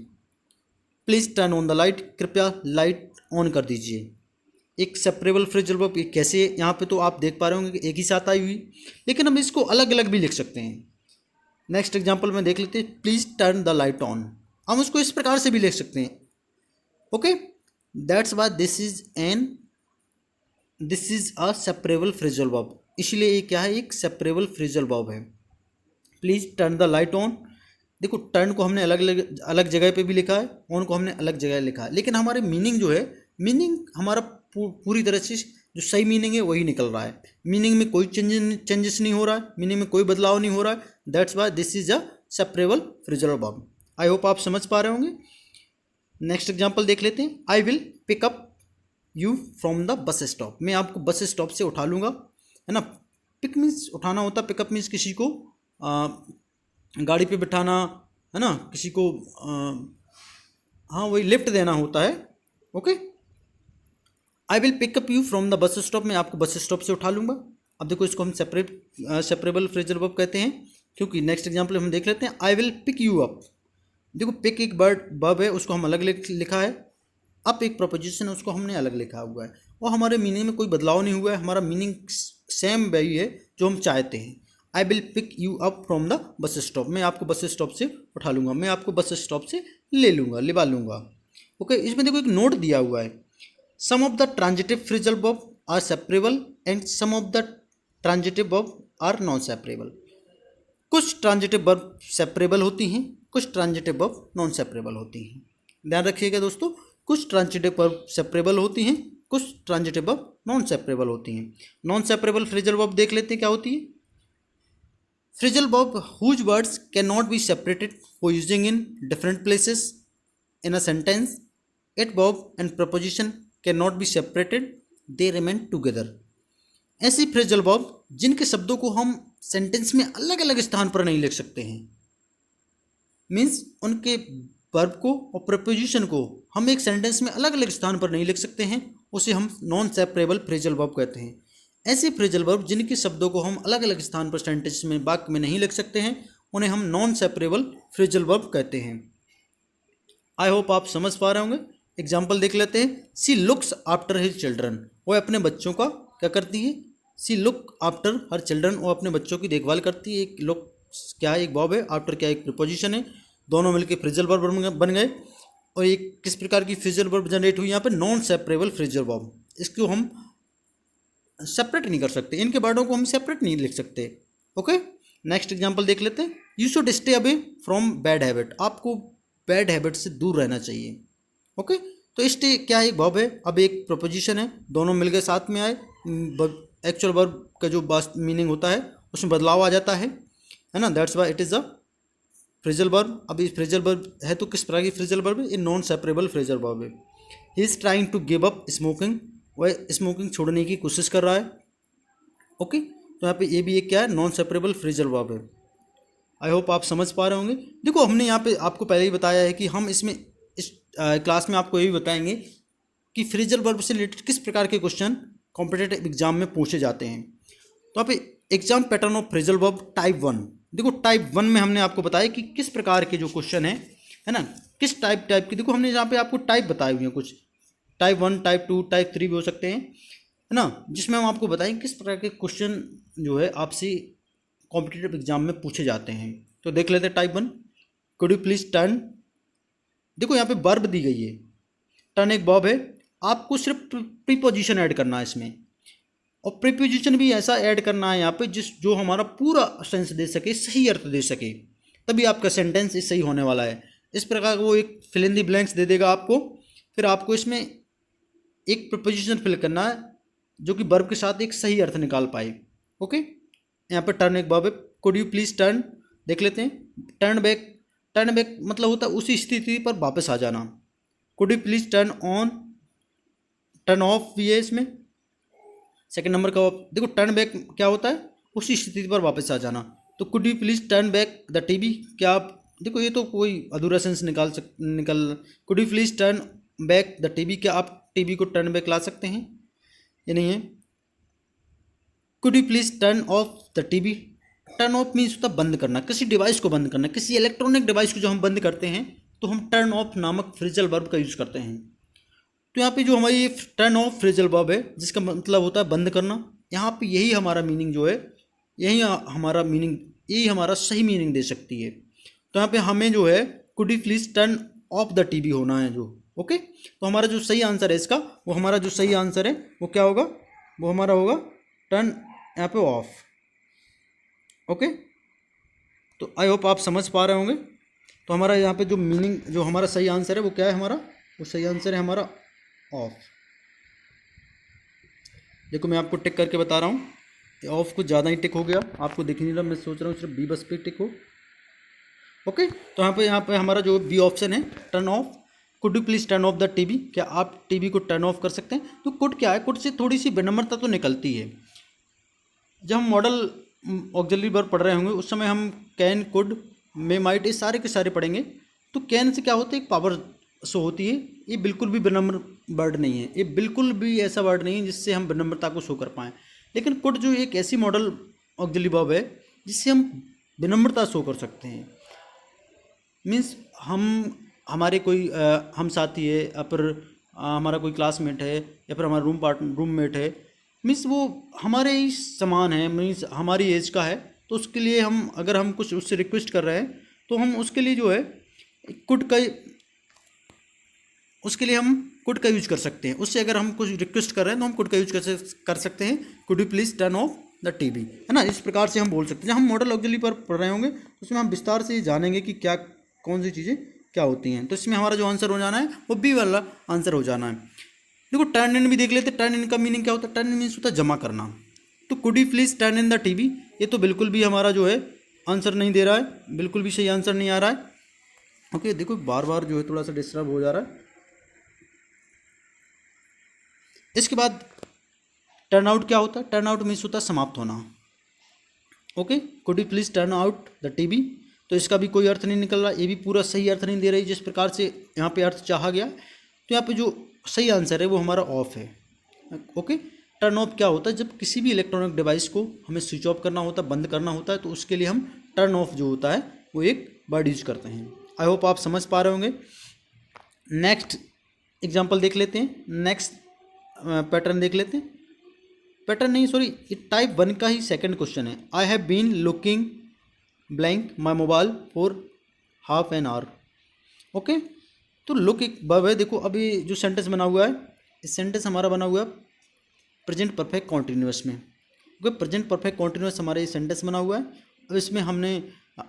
Please turn on the light, कृपया लाइट ऑन कर दीजिए। एक सेपरेबल फ्रेजल वर्ब कैसे, यहाँ पे तो आप देख पा रहे होंगे कि एक ही साथ आई हुई, लेकिन हम इसको अलग अलग भी लिख सकते हैं। नेक्स्ट एग्जाम्पल में देख लेते हैं, please turn the light on. हम उसको इस प्रकार से भी लिख सकते हैं। Okay, that's why this is a separable phrasal verb. इसलिए ये क्या है, एक सेपरेबल फ्रेजल वर्ब है। Please turn the light on. देखो, टर्न को हमने अलग जगह पे भी लिखा है, ऑन को हमने अलग जगह लिखा है, लेकिन हमारे मीनिंग जो है, मीनिंग हमारा पूरी तरह से जो सही मीनिंग है वही निकल रहा है। मीनिंग में कोई चेंजेस नहीं हो रहा है, मीनिंग में कोई बदलाव नहीं हो रहा है। That's why this is a separable phrasal verb. I hope आप समझ पा रहे होंगे। नेक्स्ट एग्जाम्पल देख लेते हैं, I will pick up you from the bus stop. मैं आपको बस स्टॉप से उठा लूँगा, है ना। पिक मीन्स उठाना होता है, पिकअप मीन्स किसी को गाड़ी पे बिठाना, है ना, किसी को हाँ वही लिफ्ट देना होता है। Okay, I will pick up you from the bus stop. मैं आपको बस स्टॉप से उठा लूँगा। अब देखो, इसको हम सेपरेबल फ्रेजल वर्ब कहते हैं, क्योंकि नेक्स्ट एग्जाम्पल हम देख लेते हैं, I will pick you up. देखो, पिक एक वर्ब है, उसको हम अलग लिखा है। अप एक प्रपोजिशन है, उसको हमने अलग लिखा हुआ है, और हमारे मीनिंग में कोई बदलाव नहीं हुआ है। हमारा मीनिंग सेम वही है जो हम चाहते हैं। I will pick you up from the bus stop, मैं आपको बस स्टॉप से उठा लूँगा, मैं आपको बस स्टॉप से ले लूँगा, लिवा लूँगा। ओके, इसमें देखो एक नोट दिया हुआ है, some of the transitive phrasal verb are separable and some of the transitive verb are non separable. कुछ ट्रांजिटिव वर्ब सेपरेबल होती हैं, कुछ ट्रांजिटिव वर्ब नॉन सेपरेबल होती हैं। ध्यान रखिएगा दोस्तों, कुछ ट्रांजिटिव वर्ब सेपरेबल होती हैं, कुछ ट्रांजिटिव वर्ब नॉन सेपरेबल होती हैं। नॉन सेपरेबल फ्रेजल वर्ब देख लेते हैं क्या होती है। Phrasal verb whose words can not be separated for using in different places in a sentence, it verb and preposition can not be separated, they remain together. ऐसी phrasal verb जिनके शब्दों को हम सेंटेंस में अलग अलग स्थान पर नहीं लिख सकते हैं, मीन्स उनके वर्ब को और प्रपोजिशन को हम एक सेंटेंस में अलग अलग स्थान पर नहीं लिख सकते हैं, उसे हम नॉन सेपरेबल फ्रेजल वर्ब कहते हैं। ऐसे फ्रेजल वर्ब जिनके शब्दों को हम अलग अलग स्थान पर सेंटेंस में, वाक्य में नहीं लिख सकते हैं, उन्हें हम नॉन सेपरेबल फ्रेजल वर्ब कहते हैं। आई होप आप समझ पा रहे होंगे। एग्जाम्पल देख लेते हैं। सी लुक्स आफ्टर हिज चिल्ड्रन, वो अपने बच्चों का क्या करती है, see look after her children, वो अपने बच्चों की देखभाल करती है। एक लुक क्या है, एक वर्ब है, आफ्टर क्या एक प्रीपोजिशन है, दोनों मिलकर फ्रेजल वर्ब बन गए। और एक किस प्रकार की फ्रेजल वर्ब जनरेट हुई यहाँ पे, नॉन सेपरेबल फ्रेजल वर्ब। इसको हम सेपरेट नहीं कर सकते, इनके वर्डों को हम सेपरेट नहीं लिख सकते। ओके, नेक्स्ट एग्जांपल देख लेते हैं। You should stay away from bad habit, आपको बैड हैबिट से दूर रहना चाहिए। ओके, तो स्टे क्या है, एक वर्ब है, अब एक प्रपोजिशन है, दोनों मिलकर साथ में आए, एक्चुअल वर्ब का जो मीनिंग होता है उसमें बदलाव आ जाता है ना, that's why it is a phrasal verb. अब इस फ्रेजल वर्ब है तो किस प्रकार की फ्रेजल वर्ब है, ये नॉन सेपरेबल फ्रेजल वर्ब है। He is trying to give up smoking, वह स्मोकिंग छोड़ने की कोशिश कर रहा है। ओके, तो यहाँ पे ये भी एक क्या है, नॉन सेपरेबल फ्रेजल वर्ब है। आई होप आप समझ पा रहे होंगे। देखो हमने यहाँ पे आपको पहले ही बताया है कि हम इसमें इस क्लास में आपको ये भी बताएंगे कि फ्रेजल वर्ब से रिलेटेड किस प्रकार के क्वेश्चन कॉम्पिटिटिव एग्जाम में पूछे जाते हैं। तो आप exam pattern of phrasal verb type 1, देखो टाइप 1 में हमने आपको बताया कि किस प्रकार के जो क्वेश्चन है ना, किस टाइप की, देखो हमने यहाँ पे आपको टाइप बताए हुए हैं, कुछ टाइप 1, टाइप 2, टाइप 3 भी हो सकते हैं, है ना, जिसमें हम आपको बताएं किस प्रकार के क्वेश्चन जो है आपसे कॉम्पिटिटिव एग्जाम में पूछे जाते हैं। तो देख लेते हैं type 1। Could you please turn, देखो यहाँ पे वर्ब दी गई है, टर्न एक वर्ब है, आपको सिर्फ प्रीपोजिशन ऐड करना है इसमें, और प्रीपोजिशन भी ऐसा ऐड करना है यहाँ पे जो हमारा पूरा सेंस दे सके, सही अर्थ दे सके, तभी आपका सेंटेंस सही होने वाला है। इस प्रकार वो एक फिल इन द ब्लैंक्स दे देगा आपको, फिर आपको इसमें एक प्रीपोजिशन फिल करना है जो कि वर्ब के साथ एक सही अर्थ निकाल पाए। ओके, यहाँ पे टर्न एक वर्ब है। कुड यू प्लीज टर्न, देख लेते हैं। टर्न बैक मतलब होता है उसी स्थिति पर वापस आ जाना। Could you please turn on, turn off भी है इसमें, सेकंड नंबर का देखो टर्न बैक क्या होता है, उसी स्थिति पर वापस आ जाना। तो could you please turn back the TV, क्या आप देखो ये तो कोई अधूरा सेंस निकल could you please turn back the TV, क्या आप टीवी को टर्न बैक ला सकते हैं, ये नहीं है। Could you please turn off the TV, turn off means होता है बंद करना, किसी डिवाइस को बंद करना, किसी इलेक्ट्रॉनिक डिवाइस को जो हम बंद करते हैं तो हम टर्न ऑफ नामक फ्रेजल वर्ब का यूज़ करते हैं। तो यहाँ पे जो हमारी टर्न ऑफ फ्रेजल वर्ब है जिसका मतलब होता है बंद करना, यहाँ पे यही हमारा मीनिंग जो है, यही हमारा मीनिंग, यही हमारा सही मीनिंग दे सकती है। तो यहाँ पे हमें जो है could you please turn off the TV होना है जो। ओके, तो हमारा जो सही आंसर है इसका, वो हमारा जो सही आंसर है वो क्या होगा, वो हमारा होगा टर्न यहाँ पे ऑफ। ओके, तो आई होप आप समझ पा रहे होंगे। तो हमारा यहाँ पे जो मीनिंग, जो हमारा सही आंसर है वो क्या है हमारा, वो सही आंसर है हमारा ऑफ। देखो मैं आपको टिक करके बता रहा हूँ, ऑफ कुछ ज़्यादा ही टिक हो गया, आपको दिख नहीं रहा, मैं सोच रहा हूँ सिर्फ बी बस पे टिक हो। ओके, तो यहाँ पे हमारा जो बी ऑप्शन है turn off. Could you please turn off the TV, क्या आप टीवी को टर्न ऑफ कर सकते हैं। तो कुड क्या है, कुड से थोड़ी सी विनम्रता तो निकलती है। जब हम मॉडल ऑक्सिलरी वर्ब पढ़ रहे होंगे उस समय हम कैन, कुड, मे, माइट ये सारे के सारे पढ़ेंगे। तो कैन से क्या होता है, एक पावर शो होती है, ये बिल्कुल भी विनम्र वर्ड नहीं है, ये बिल्कुल भी ऐसा वर्ड नहीं है जिससे हम विनम्रता को शो कर पाएँ। लेकिन कुड जो एक ऐसी मॉडल ऑक्सिलरी वर्ब है जिससे हम विनम्रता शो कर सकते हैं। मीन्स हमारे कोई हम साथी है या फिर हमारा कोई क्लासमेट है या फिर हमारा रूममेट है, मीन्स वो हमारे ही समान है, मीन्स हमारी एज का है, तो उसके लिए हम अगर हम कुछ उससे रिक्वेस्ट कर रहे हैं तो हम उसके लिए जो है कुड का उसके लिए हम कुड का यूज कर सकते हैं। उससे अगर हम कुछ रिक्वेस्ट कर रहे हैं तो हम कुड का यूज कर सकते हैं, could you please turn off the TV, है ना। इस प्रकार से हम बोल सकते हैं। जब हम मॉडल ऑक्सिलरी पर पढ़ रहे होंगे तो उसमें हम विस्तार से जानेंगे कि क्या कौन सी चीज़ें क्या होती हैं। तो इसमें हमारा जो आंसर हो जाना है वो बी वाला आंसर हो जाना है। देखो टर्न इन भी देख लेते हैं। टर्न इन का मीनिंग क्या होता है? टर्न इन मीन्स होता है जमा करना। तो could you please turn in the TV, ये तो बिल्कुल भी हमारा जो है आंसर नहीं दे रहा है, बिल्कुल भी सही आंसर नहीं आ रहा है। ओके, देखो बार बार जो है थोड़ा सा डिस्टर्ब हो जा रहा है। इसके बाद टर्न आउट क्या होता है? टर्न आउट मीन्स होता है समाप्त होना। Okay, could you please turn out the TV, तो इसका भी कोई अर्थ नहीं निकल रहा, ये भी पूरा सही अर्थ नहीं दे रही जिस प्रकार से यहाँ पे अर्थ चाहा गया। तो यहाँ पे जो सही आंसर है वो हमारा ऑफ है। ओके, टर्न ऑफ क्या होता है? जब किसी भी इलेक्ट्रॉनिक डिवाइस को हमें स्विच ऑफ करना होता है, बंद करना होता है, तो उसके लिए हम टर्न ऑफ जो होता है वो एक वर्ड यूज करते हैं। आई होप आप समझ पा रहे होंगे। नेक्स्ट एग्जाम्पल देख लेते हैं, नेक्स्ट पैटर्न देख लेते हैं। पैटर्न नहीं, सॉरी, ये टाइप 1 का ही सेकंड क्वेश्चन है। I have been looking blank my mobile for half an hour. Okay, तो लुक एक वर्ब है। देखो अभी जो सेंटेंस बना हुआ है, इस सेंटेंस हमारा बना हुआ है प्रेजेंट परफेक्ट कॉन्टिन्यूअस में। ओके, प्रेजेंट परफेक्ट कॉन्टिन्यूअस हमारा ये सेंटेंस बना हुआ है। अब इसमें हमने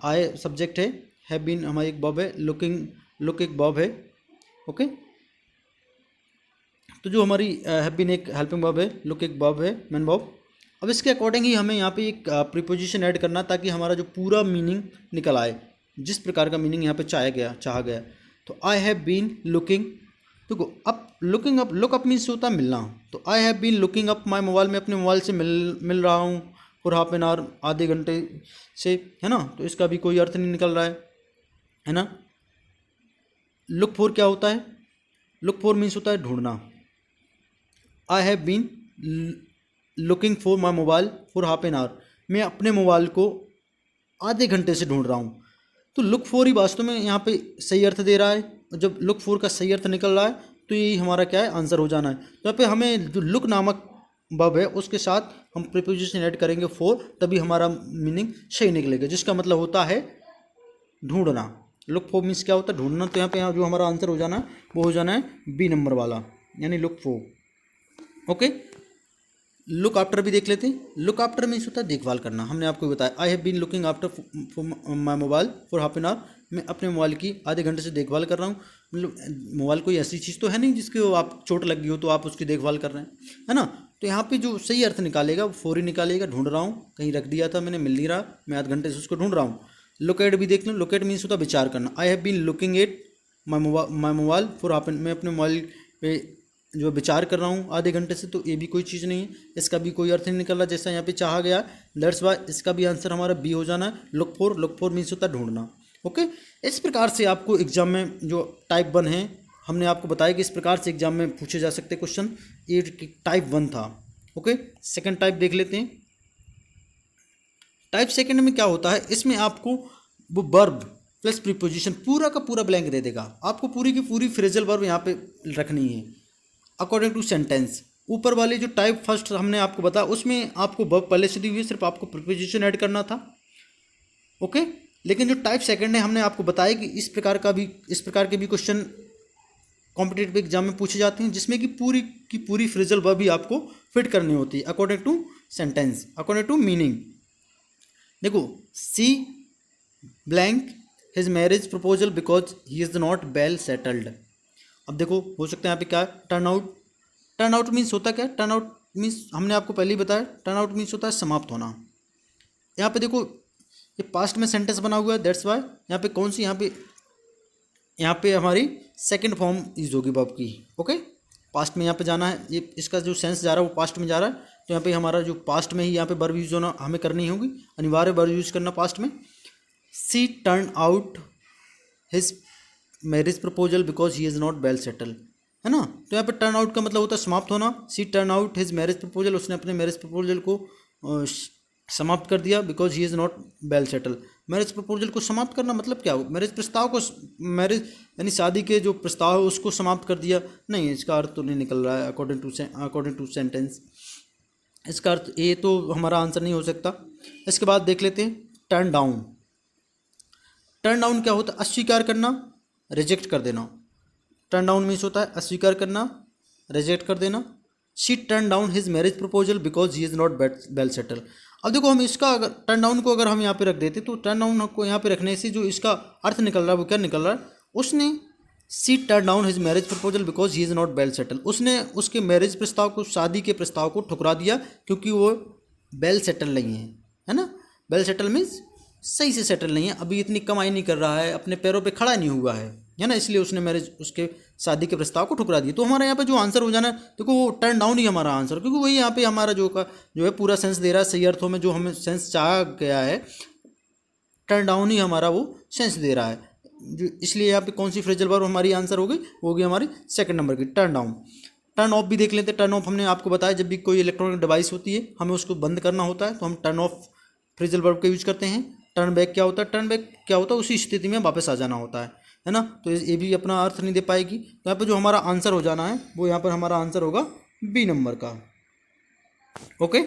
आए सब्जेक्ट है, हैव बीन हमारी एक वर्ब है, लुक एक वर्ब है। ओके, तो जो हमारी हैव बीन एक हेल्पिंग वर्ब है, लुक एक वर्ब है, मेन वर्ब। अब इसके अकॉर्डिंग ही हमें यहाँ पे एक प्रीपोजिशन ऐड करना ताकि हमारा जो पूरा मीनिंग निकल आए, जिस प्रकार का मीनिंग यहाँ पे चाहा गया। तो आई हैव बीन लुकिंग, देखो up, looking up, look up means होता है मिलना। तो I have been looking up my mobile, में अपने मोबाइल से मिल रहा हूँ फॉर हाफ एन आवर, आधे घंटे से, है ना। तो इसका भी कोई अर्थ नहीं निकल रहा है ना। लुक फॉर क्या होता है? लुक फॉर मीन्स होता है ढूंढना। I have been looking for my mobile for half an hour, मैं अपने मोबाइल को आधे घंटे से ढूंढ रहा हूँ। तो लुक फॉर ही वास्तव में यहाँ पे सही अर्थ दे रहा है। जब लुक फॉर का सही अर्थ निकल रहा है तो यही हमारा क्या है? आंसर हो जाना है। तो यहाँ पे हमें जो लुक नामक वर्ब है उसके साथ हम प्रीपोजिशन ऐड करेंगे फॉर, तभी हमारा मीनिंग सही निकलेगा, जिसका मतलब होता है ढूंढना। लुक फॉर मीन्स क्या होता है? ढूंढना। तो यहाँ जो हमारा आंसर हो जाना है वो हो जाना है बी नंबर वाला, यानी look for. Okay, look after भी देख लेते हैं। लुक आफ्टर मीन्स होता है देखभाल करना। हमने आपको बताया I have been looking after my mobile for half an hour, मैं अपने मोबाइल की आधे घंटे से देखभाल कर रहा हूँ। मतलब मोबाइल कोई ऐसी चीज़ तो है नहीं जिसकी आप चोट लग गई हो तो आप उसकी देखभाल कर रहे हैं, है ना। तो यहाँ पे जो सही अर्थ निकालेगा वो फौरी निकालेगा, ढूंढ रहा हूँ, कहीं रख दिया था मैंने, मिल नहीं रहा, मैं आधे घंटे से उसको ढूंढ रहा हूँ। लोकेट भी देख लो। लोकेट मीन्स होता है विचार करना। I have been looking at my mobile for half an, मैं अपने मोबाइल पे जो विचार कर रहा हूँ आधे घंटे से, तो ये भी कोई चीज़ नहीं है, इसका भी कोई अर्थ नहीं निकल रहा जैसा यहाँ पे चाहा गया। दैट्स वाई इसका भी आंसर हमारा बी हो जाना है, look for. Look for means होता है ढूंढना। ओके, इस प्रकार से आपको एग्जाम में जो टाइप 1 है, हमने आपको बताया कि इस प्रकार से एग्जाम में पूछे जा सकते क्वेश्चन। ये टाइप 1 था। ओके, सेकेंड टाइप देख लेते हैं। टाइप सेकेंड में क्या होता है? इसमें आपको वो वर्ब प्लस प्रीपोजिशन पूरा का पूरा ब्लैंक दे देगा। आपको पूरी की पूरी फ्रेजल वर्ब यहाँ पे रखनी है अकॉर्डिंग टू सेंटेंस। ऊपर वाली जो टाइप फर्स्ट हमने आपको बताया उसमें आपको वर्ब पहले से दी हुई है, सिर्फ आपको प्रीपोजिशन ऐड करना था। ओके, लेकिन जो टाइप सेकंड है हमने आपको बताया कि इस प्रकार के भी क्वेश्चन कॉम्पिटिटिव एग्जाम में पूछे जाते हैं, जिसमें कि पूरी फ्रेजल वर्ब भी आपको फिट करनी होती है according to sentence, according to meaning. देखो, she blank his marriage proposal because he is not well settled. अब देखो, हो सकता है यहाँ पे क्या है? Turn out. Turn out means होता क्या है? टर्न आउट मीन्स हमने आपको पहले ही बताया, टर्न आउट मीन्स होता है समाप्त होना। यहाँ पे देखो, ये पास्ट में सेंटेंस बना हुआ है, दैट्स वाई यहाँ पे कौन सी, यहाँ पे हमारी सेकंड फॉर्म यूज होगी वर्ब की। ओके, पास्ट में यहाँ पे जाना है, ये इसका जो सेंस जा रहा है वो पास्ट में जा रहा है, तो यहाँ पे हमारा जो पास्ट में ही यहाँ पे वर्ब यूज होना हमें करनी होगी, अनिवार्य वर्ब यूज करना पास्ट में। She turn out his marriage proposal because he is not well settle, है ना। तो यहाँ पे टर्न आउट का मतलब होता है समाप्त होना। She turn out his marriage proposal, उसने अपने मैरिज प्रपोजल को समाप्त कर दिया because he is not well settle. Marriage proposal को समाप्त करना मतलब क्या हो? मैरिज प्रस्ताव को, मैरिज यानी शादी के जो प्रस्ताव है उसको समाप्त कर दिया, नहीं, इसका अर्थ तो नहीं निकल रहा है अकॉर्डिंग टू सेंटेंस। इसका अर्थ ए तो हमारा आंसर नहीं हो सकता। इसके बाद देख लेते हैं टर्न डाउन। टर्न डाउन क्या होता है? अस्वीकार करना, रिजेक्ट कर देना। टर्न डाउन मीन्स होता है अस्वीकार करना, रिजेक्ट कर देना। She turn down his marriage proposal because he is not well settle. अब देखो हम इसका अगर टर्न डाउन को अगर हम यहाँ पे रख देते तो टर्न डाउन को यहाँ पे रखने से जो इसका अर्थ निकल रहा है वो क्या निकल रहा है? उसने she turn down his marriage proposal because he is not well settle. उसने उसके मैरिज प्रस्ताव को, शादी के प्रस्ताव को ठुकरा दिया क्योंकि वो वेल सेटल नहीं है ना। वेल सेटल मीन्स सही से सेटल नहीं है, अभी इतनी कमाई नहीं कर रहा है, अपने पैरों पे खड़ा नहीं हुआ है ना, इसलिए उसने मैरिज उसके शादी के प्रस्ताव को ठुकरा दिया। तो हमारा यहाँ पे जो आंसर हो जाना है देखो वो टर्न डाउन ही हमारा आंसर, क्योंकि वही यहाँ पे हमारा जो है पूरा सेंस दे रहा है, सही अर्थों में जो हमें सेंस चाहा गया है टर्न डाउन ही हमारा वो सेंस दे रहा है। जो इसलिए यहाँ पे कौन सी फ्रेजल वर्ब हमारी आंसर हो गई? वो होगी हमारी सेकंड नंबर की टर्न डाउन। टर्न ऑफ भी देख लेते हैं। टर्न ऑफ हमने आपको बताया जब भी कोई इलेक्ट्रॉनिक डिवाइस होती है हमें उसको बंद करना होता है तो हम टर्न ऑफ फ्रेजल वर्ब का यूज करते हैं। टर्न बैक क्या होता है? टर्न बैक क्या होता है? उसी स्थिति में वापस आ जाना होता है ना। तो ये भी अपना अर्थ नहीं दे पाएगी। तो यहाँ पर जो हमारा आंसर हो जाना है वो यहाँ पर हमारा आंसर होगा बी नंबर का। ओके,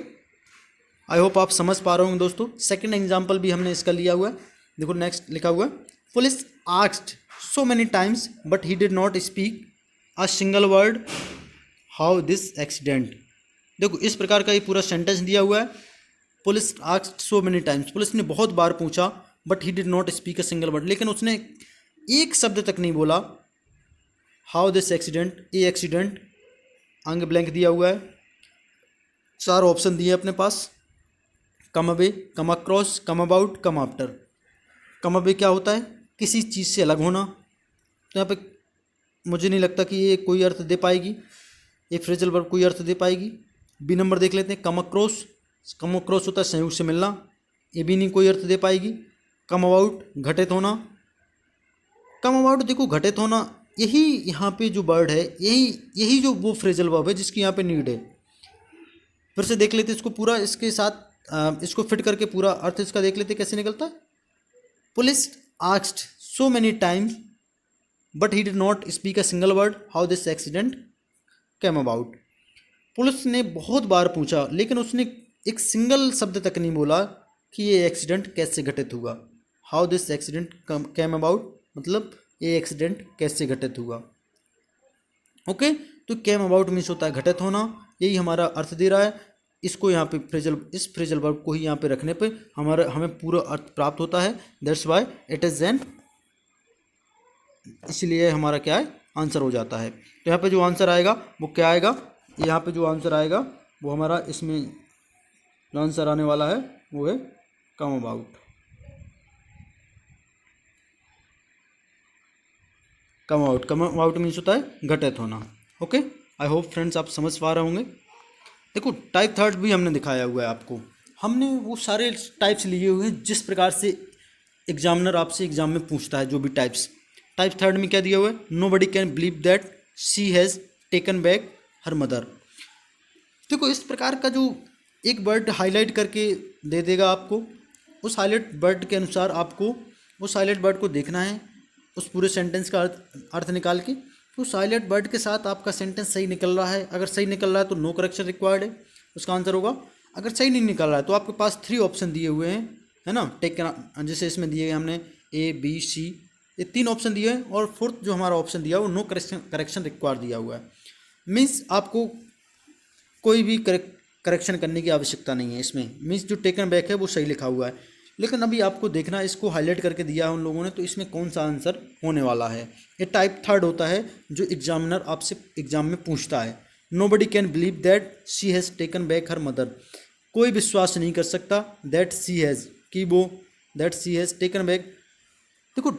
आई होप आप समझ पा रहे होंगे दोस्तों। सेकंड एग्जाम्पल भी हमने इसका लिया हुआ है। देखो नेक्स्ट लिखा हुआ है, police asked so many times but he did not speak a single word how this accident. देखो इस प्रकार का ये पूरा सेंटेंस दिया हुआ है। Police asked so many times, police ने बहुत बार पूछा, but he did not speak a single word, लेकिन उसने एक शब्द तक नहीं बोला। How this accident, a accident, अंग ब्लैंक दिया हुआ है, चार ऑप्शन दिए अपने पास, come away, come across, come about, come after. Come away क्या होता है? किसी चीज़ से अलग होना। तो यहाँ पे मुझे नहीं लगता कि ये कोई अर्थ दे पाएगी, ये फ्रेजल वर्ब कोई अर्थ दे पाएगी। बी नंबर देख लेते हैं, कम अक्रॉस। कम अक्रॉस होता है संयोग से मिलना, ये भी नहीं कोई अर्थ दे पाएगी। कम अबाउट, घटित होना। कम अबाउट देखो घटित होना, यही यहाँ पे जो वर्ड है, यही जो वो फ्रेजल वर्ब है जिसकी यहाँ पे नीड है। फिर से देख लेते इसको पूरा, इसके साथ इसको फिट करके पूरा अर्थ इसका देख लेते कैसे निकलता है। Police asked so many times but he did not speak a single word how this accident came about. Police ने बहुत बार पूछा लेकिन उसने एक सिंगल शब्द तक नहीं बोला कि ये एक्सीडेंट कैसे घटित हुआ। How this accident came about मतलब ये एक्सीडेंट कैसे घटित हुआ। ओके, तो कैम अबाउट मीन्स होता है घटित होना, यही हमारा अर्थ दे रहा है। इसको यहाँ पे इस फ्रेजल वर्ब को ही यहाँ पे रखने पे हमें पूरा अर्थ प्राप्त होता है। That's why it is N, इसलिए हमारा क्या है आंसर हो जाता है। तो यहाँ पे जो आंसर आएगा वो क्या आएगा? यहाँ पे जो आंसर आएगा वो हमारा, इसमें जो आंसर आने वाला है वो है कम अबाउट। कम अबाउट मीन्स होता है घटित होना। ओके, आई होप फ्रेंड्स आप समझ पा रहे होंगे। देखो टाइप थर्ड भी हमने दिखाया हुआ है आपको, हमने वो सारे टाइप्स लिए हुए हैं जिस प्रकार से एग्जामिनर आपसे एग्जाम में पूछता है जो भी टाइप्स। टाइप थर्ड में क्या दिया हुआ है? Nobody can believe that she has taken back her mother. देखो इस प्रकार का जो एक वर्ड हाईलाइट करके दे देगा आपको, उस हाईलाइट वर्ड के अनुसार आपको उस हाईलाइट वर्ड को देखना है, उस पूरे सेंटेंस का अर्थ निकाल के। तो उस हाईलाइट वर्ड के साथ आपका सेंटेंस सही निकल रहा है, अगर सही निकल रहा है तो नो करेक्शन रिक्वायर्ड है, उसका आंसर होगा। अगर सही नहीं निकल रहा है तो आपके पास 3 ऑप्शन दिए हुए हैं, है ना। टेकन, जैसे इसमें दिए हमने ए बी सी, ये 3 ऑप्शन दिए हैं और फोर्थ जो हमारा ऑप्शन दिया वो नो करेक्शन रिक्वायर दिया हुआ है। मीन्स आपको कोई भी करेक्शन करने की आवश्यकता नहीं है इसमें। मीन्स जो टेकन बैक है वो सही लिखा हुआ है। लेकिन अभी आपको देखना है, इसको हाईलाइट करके दिया है उन लोगों ने, तो इसमें कौन सा आंसर होने वाला है। ये टाइप थर्ड होता है जो एग्जामिनर आपसे एग्जाम में पूछता है। Nobody can believe that she has taken back her mother. कोई विश्वास नहीं कर सकता दैट शी हैज़, कि वो that she has taken back. देखो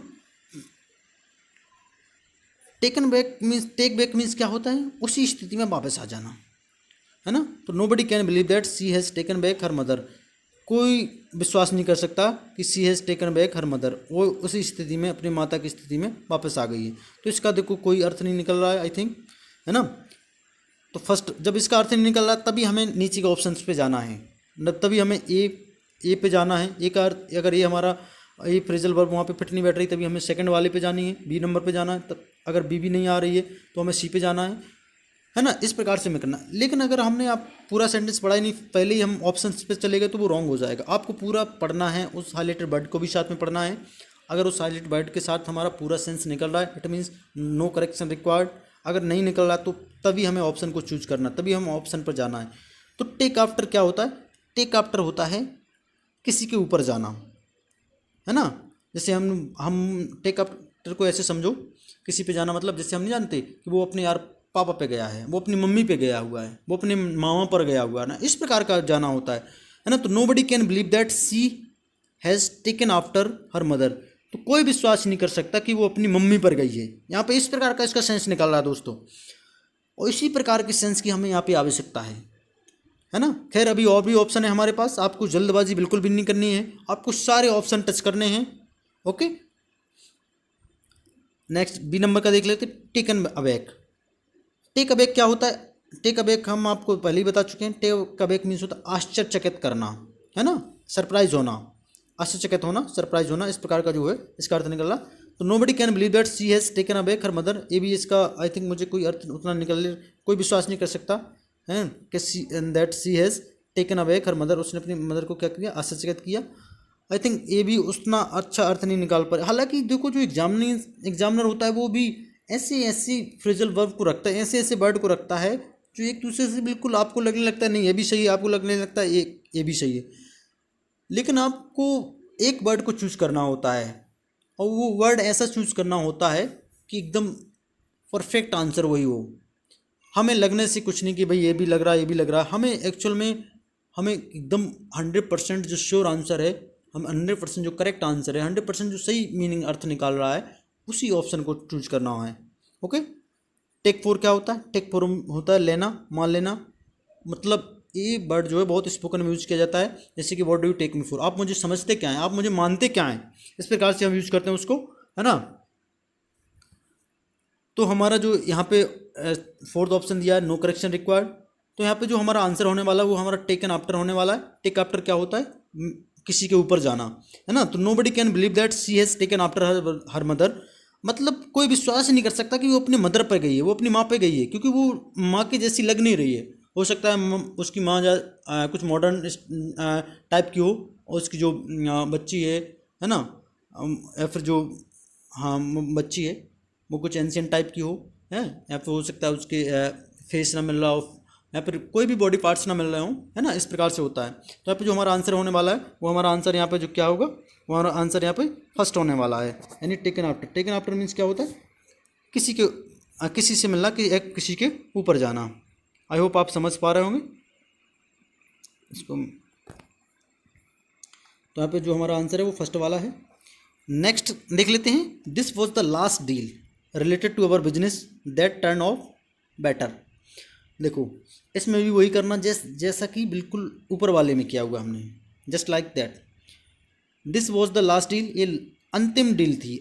taken back means, take back means क्या होता है? उसी स्थिति में वापस आ जाना, है ना। तो nobody can believe that she has taken back her mother. कोई विश्वास नहीं कर सकता कि she has taken back her mother, वो उसी स्थिति में, अपनी माता की स्थिति में वापस आ गई है। तो इसका देखो कोई अर्थ नहीं निकल रहा है आई थिंक, है ना। तो फर्स्ट जब इसका अर्थ नहीं निकल रहा तभी हमें नीचे के ऑप्शंस पे जाना है, तभी हमें ए पे जाना है। ए का अर्थ, अगर ये हमारा ये फ्रेजल वर्ब वहाँ पे फिट नहीं बैठ रही तभी हमें सेकंड वाले पे जानी है, बी नंबर पे जाना है। तब अगर बी भी नहीं आ रही है तो हमें सी पे जाना है। है ना, इस प्रकार से हमें करना। लेकिन अगर हमने आप पूरा सेंटेंस पढ़ा ही नहीं, पहले ही हम ऑप्शन पे चले गए तो वो रॉन्ग हो जाएगा। आपको पूरा पढ़ना है, उस हाईलाइटेड वर्ड को भी साथ में पढ़ना है। अगर उस हाईलाइटेड वर्ड के साथ हमारा पूरा सेंस निकल रहा है, it means no correction required. अगर नहीं निकल रहा तो तभी हमें ऑप्शन को चूज करना, तभी हम ऑप्शन पर जाना है। तो टेक आफ्टर क्या होता है? टेक आफ्टर होता है किसी के ऊपर जाना, है ना। जैसे हम टेक आफ्टर को ऐसे समझो, किसी पे जाना मतलब जैसे हम नहीं जानते कि वो अपने यार पापा पे गया है, वो अपनी मम्मी पे गया हुआ है, वो अपने मामा पर गया हुआ है ना, इस प्रकार का जाना होता है ना। तो nobody can believe that she has taken after her mother. तो कोई विश्वास नहीं कर सकता कि वो अपनी मम्मी पर गई है। यहाँ पे इस प्रकार का इसका सेंस निकल रहा है दोस्तों, और इसी प्रकार के सेंस की हमें यहाँ पे आवश्यकता है ना। खैर अभी और भी ऑप्शन है हमारे पास, आपको जल्दबाजी बिल्कुल भी नहीं करनी है, आपको सारे ऑप्शन टच करने हैं। ओके, नेक्स्ट बी नंबर का देख लेते, टेकन अबैक। टेक अबैक क्या होता है? टेक अबैक हम आपको पहले ही बता चुके हैं। टेक अबैक मीन्स होता है आश्चर्यचकित करना, है ना, सरप्राइज होना, आश्चर्यचकित होना, सरप्राइज होना, इस प्रकार का जो है इसका अर्थ निकल रहा। तो nobody can believe that she has taken aback her mother, ये भी इसका आई थिंक मुझे कोई अर्थ उतना कोई विश्वास नहीं कर सकता है कि that she has taken aback her mother, उसने अपनी मदर को क्या किया? आश्चर्यचकित किया। आई थिंक ये भी उतना अच्छा अर्थ नहीं निकाल पा रहे। हालांकि देखो जो एग्जामिनर होता है वो भी ऐसी फ्रेजल वर्ब को रखता है, ऐसे वर्ड को रखता है जो एक दूसरे से बिल्कुल आपको लगने लगता है नहीं ये भी सही है, आपको लगने लगता है ये भी सही है, लेकिन आपको एक वर्ड को चूज करना होता है, और वो वर्ड ऐसा चूज करना होता है कि एकदम परफेक्ट आंसर वही हो। हमें लगने से कुछ नहीं कि भाई ये भी लग रहा है ये भी लग रहा है, हमें एक्चुअल में हमें एकदम 100% जो श्योर आंसर है, हम 100% जो करेक्ट आंसर है, 100% जो सही मीनिंग अर्थ निकाल रहा है, उसी ऑप्शन को चूज करना है। ओके, टेक फोर क्या होता है? टेक फोर होता है लेना, मान लेना। मतलब ये वर्ड जो है बहुत स्पोकन में यूज किया जाता है, जैसे कि what do you take me for, आप मुझे समझते क्या हैं, आप मुझे मानते क्या हैं, इस प्रकार से हम यूज करते हैं उसको, है ना। तो हमारा जो यहाँ पे फोर्थ ऑप्शन दिया है नो करेक्शन रिक्वायर्ड, तो यहाँ पे जो हमारा आंसर होने वाला है वो हमारा टेकन आफ्टर होने वाला है। टेक आफ्टर क्या होता है? किसी के ऊपर जाना, है ना। तो nobody can believe that she has taken after her mother, मतलब कोई विश्वास ही नहीं कर सकता कि वो अपनी मदर पर गई है, वो अपनी माँ पे गई है, क्योंकि वो माँ की जैसी लग नहीं रही है। हो सकता है उसकी माँ कुछ मॉडर्न टाइप की हो, और उसकी जो बच्ची है ना, या फिर जो हाँ बच्ची है वो कुछ एंशियंट टाइप की हो, है, या फिर हो सकता है उसके फेस ना मिल रहा हो, या फिर कोई भी बॉडी पार्ट्स ना मिल रहे हों, है ना, इस प्रकार से होता है। तो यहाँ पे जो हमारा आंसर होने वाला है वो हमारा आंसर यहाँ पे जो क्या होगा, वो हमारा आंसर यहाँ पे फर्स्ट होने वाला है, यानी taken after. Taken after means क्या होता है? किसी से मिलना, कि एक किसी के ऊपर जाना। आई होप आप समझ पा रहे होंगे इसको। तो यहाँ पे जो हमारा आंसर है वो फर्स्ट वाला है। नेक्स्ट देख लेते हैं, this was the last deal related to our business that turn off better. देखो इसमें भी वही करना जैसा कि बिल्कुल ऊपर वाले में किया हुआ हमने, just like that. This was the last deal, ये अंतिम डील थी।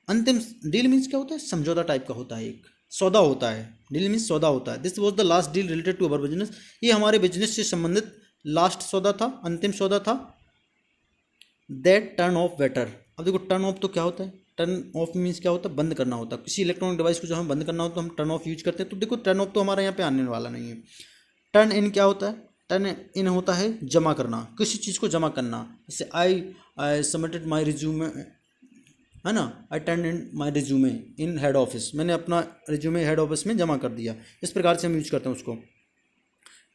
अंतिम डील मीन्स क्या होता है? समझौता टाइप का होता है, एक सौदा होता है। डील मीन्स सौदा होता है। This was the last deal related to our business, ये हमारे बिजनेस से संबंधित लास्ट सौदा था, अंतिम सौदा था। दैट टर्न ऑफ बेटर, अब देखो टर्न ऑफ तो क्या होता है? टर्न ऑफ मीन्स क्या होता है? बंद करना होता है। किसी इलेक्ट्रॉनिक डिवाइस को जब हम बंद करना होता है तो हम टर्न ऑफ यूज करते हैं। तो देखो टर्न ऑफ तो हमारा यहाँ पे आने वाला नहीं है। टर्न इन क्या होता है? टर्न इन होता है जमा करना, किसी चीज़ को जमा करना। जैसे आई सबमिटेड माई रिज्यूमे, है ना, I turn in my resume in head office, मैंने अपना रिज्यूमे हेड ऑफिस में जमा कर दिया। इस प्रकार से हम यूज करते हैं उसको।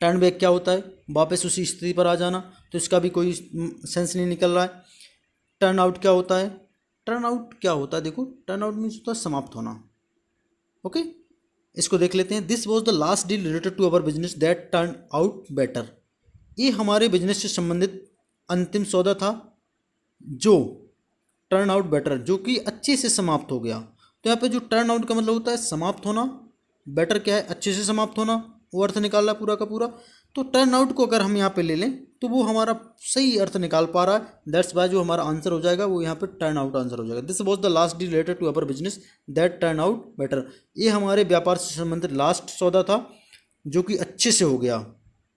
टर्न बैक क्या होता है? वापस उसी स्थिति पर आ जाना, तो इसका भी कोई सेंस नहीं निकल रहा है। टर्न आउट क्या होता है? टर्न आउट क्या होता है? देखो टर्न आउट मीन्स होता है समाप्त होना। ओके, इसको देख लेते हैं। This was the last deal related to our business that turn out better, ये हमारे बिजनेस से संबंधित अंतिम सौदा था जो टर्न आउट बेटर, जो कि अच्छे से समाप्त हो गया। तो यहाँ पे जो टर्न आउट का मतलब होता है समाप्त होना, बेटर क्या है? अच्छे से समाप्त होना, वो अर्थ निकालना पूरा का पूरा। तो टर्न आउट को अगर हम यहाँ पे ले लें तो वो हमारा सही अर्थ निकाल पा रहा है। दैट्स वाई जो हमारा आंसर हो जाएगा वो यहाँ पे टर्न आउट आंसर हो जाएगा। This was the last deal related to our business that turn out better, ये हमारे व्यापार से संबंधित लास्ट सौदा था जो कि अच्छे से हो गया,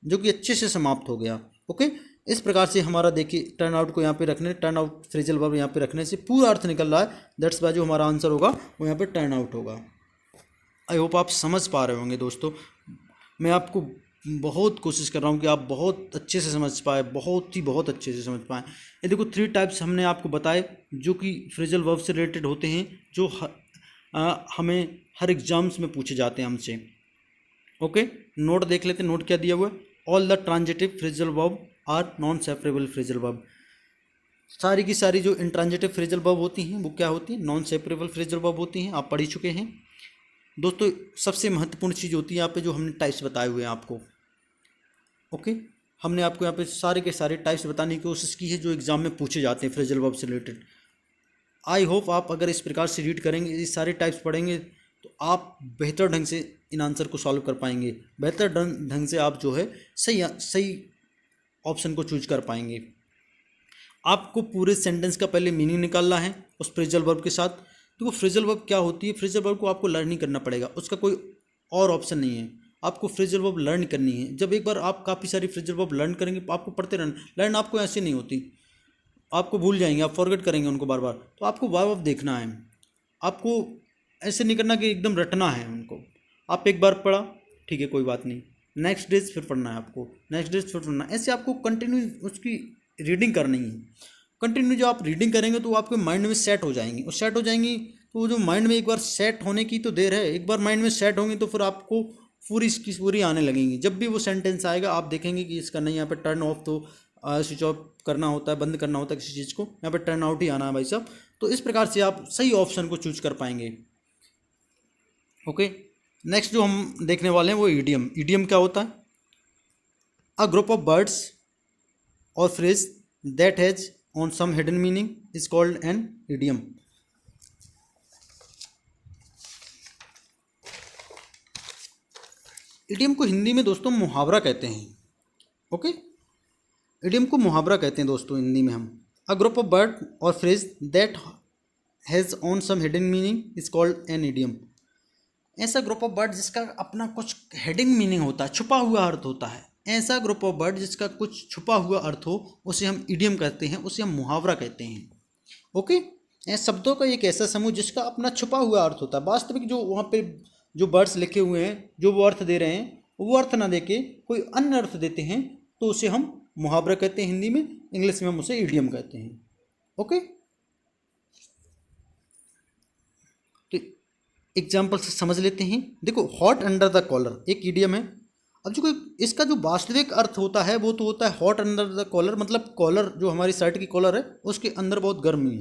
जो कि अच्छे से समाप्त हो गया। ओके, इस प्रकार से हमारा देखिए टर्न आउट को यहाँ पे रखने, टर्न आउट फ्रेजल वर्ब यहाँ पे रखने से पूरा अर्थ निकल रहा है। दैट्स वाई जो हमारा आंसर होगा वो यहाँ पे टर्न आउट होगा। आई होप आप समझ पा रहे होंगे दोस्तों। मैं आपको बहुत कोशिश कर रहा हूँ कि आप बहुत अच्छे से समझ पाए, बहुत अच्छे से समझ पाएँ। ये देखो 3 टाइप्स हमने आपको बताए जो कि फ्रेजल वर्ब से रिलेटेड होते हैं, जो हमें हर एग्जाम्स में पूछे जाते हैं हमसे। ओके, नोट देख लेते हैं। नोट क्या दिया हुआ है? All the transitive phrasal verb are non separable phrasal verb. सारी की सारी जो इंट्रांजिटिव फ्रेजल वर्ब होती हैं वो क्या होती हैं? नॉन सेपरेबल फ्रेजल वर्ब होती हैं। आप पढ़ ही चुके हैं दोस्तों। सबसे महत्वपूर्ण चीज़ होती है यहाँ पे जो हमने टाइप्स बताए हुए हैं आपको। ओके, हमने आपको यहाँ पे सारे के सारे टाइप्स बताने की कोशिश की है जो एग्जाम में पूछे जाते हैं फ्रेजल वर्ब से रिलेटेड। आई होप आप अगर इस प्रकार से रीड करेंगे, ये सारे टाइप्स पढ़ेंगे तो आप बेहतर ढंग से इन आंसर को सॉल्व कर पाएंगे। बेहतर ढंग से आप जो है सही ऑप्शन को चूज कर पाएंगे। आपको पूरे सेंटेंस का पहले मीनिंग निकालना है उस फ्रेजल वर्ब के साथ। तो वो फ्रेजल वर्ब क्या होती है? फ्रेजल वर्ब को आपको लर्न ही करना पड़ेगा, उसका कोई और ऑप्शन नहीं है। आपको फ्रेजल वर्ब लर्न करनी है। जब एक बार आप काफ़ी सारी फ्रेजल वर्ब लर्न करेंगे तो आपको पढ़ते रहना। लर्न आपको ऐसे नहीं होती, आपको भूल जाएंगे, आप फॉरगेट करेंगे उनको बार बार। तो आपको बार बार देखना है, आपको ऐसे नहीं करना कि एकदम रटना है उनको। आप एक बार पढ़ा, ठीक है कोई बात नहीं, नेक्स्ट डेज फिर पढ़ना है आपको, नेक्स्ट डेज फिर पढ़ना है। ऐसे आपको कंटिन्यू उसकी रीडिंग करनी है। कंटिन्यू जो आप रीडिंग करेंगे तो वो आपके माइंड में सेट हो जाएंगी, और सेट हो जाएंगी तो वो जो माइंड में एक बार सेट होने की तो देर है, एक बार माइंड में सेट होंगी तो फिर आपको पूरी इसकी पूरी आने लगेंगी। जब भी वो सेंटेंस आएगा आप देखेंगे कि इसका नहीं, यहाँ पे टर्न ऑफ तो स्विच ऑफ करना होता है, बंद करना होता है किसी चीज़ को, यहाँ पे टर्न आउट ही आना है भाई साहब। तो इस प्रकार से आप सही ऑप्शन को चूज कर पाएंगे। ओके, नेक्स्ट जो हम देखने वाले हैं वो ईडियम। ईडियम क्या होता है? अ ग्रुप ऑफ वर्ड्स और phrase that has on some hidden meaning is called an idiom. Idiom को हिंदी में दोस्तों मुहावरा कहते हैं। ओके, ईडियम को मुहावरा कहते हैं दोस्तों हिंदी में हम। अ ग्रुप ऑफ वर्ड और phrase that has on some hidden meaning is called an idiom. ऐसा ग्रुप ऑफ वर्ड जिसका अपना कुछ हेडिंग मीनिंग होता है, छुपा हुआ अर्थ होता है, ऐसा ग्रुप ऑफ वर्ड जिसका कुछ छुपा हुआ अर्थ हो उसे हम ईडियम कहते हैं, उसे हम मुहावरा कहते हैं। ओके, शब्दों का एक ऐसा समूह जिसका अपना छुपा हुआ अर्थ होता है। वास्तविक जो वहाँ पे जो वर्ड्स लिखे हुए हैं, जो वो अर्थ दे रहे हैं, वो अर्थ ना देके कोई अन्य अर्थ देते हैं तो उसे हम मुहावरा कहते हैं हिंदी में। इंग्लिश में हम उसे ईडियम कहते हैं। ओके, तो एग्जाम्पल से समझ लेते हैं। देखो, हॉट अंडर द कॉलर एक ईडियम है। अब जो कोई इसका जो वास्तविक अर्थ होता है वो तो होता है हॉट अंडर द कॉलर, मतलब कॉलर जो हमारी शर्ट की कॉलर है उसके अंदर बहुत गर्मी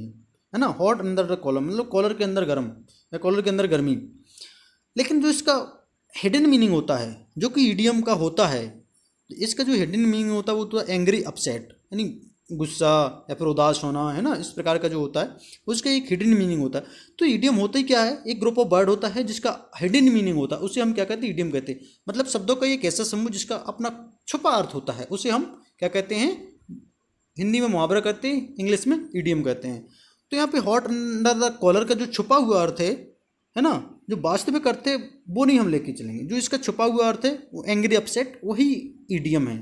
है ना। हॉट अंडर द कॉलर मतलब कॉलर के अंदर गर्म या कॉलर के अंदर गर्मी। लेकिन जो इसका हिडन मीनिंग होता है जो कि ईडियम का होता है, इसका जो हिडन मीनिंग होता है वो तो एंग्री अपसेट, यानी गुस्सा या फिर उदास होना, है ना, इस प्रकार का जो होता है उसका एक हिडन मीनिंग होता है। तो ईडियम होता ही क्या है? एक ग्रुप ऑफ वर्ड होता है जिसका हिडन मीनिंग होता है, उसे हम क्या कहते हैं? ईडियम कहते हैं। मतलब शब्दों का एक ऐसा समूह जिसका अपना छुपा अर्थ होता है उसे हम क्या कहते हैं? हिंदी में मुहावरा कहते हैं, इंग्लिश में ईडियम कहते हैं। तो यहाँ पे हॉट अंडर द कॉलर का जो छुपा हुआ अर्थ है ना, जो वास्तविक अर्थ है वो नहीं हम लेके चलेंगे। जो इसका छुपा हुआ अर्थ है वो एंग्री अपसेट, वही ईडियम है।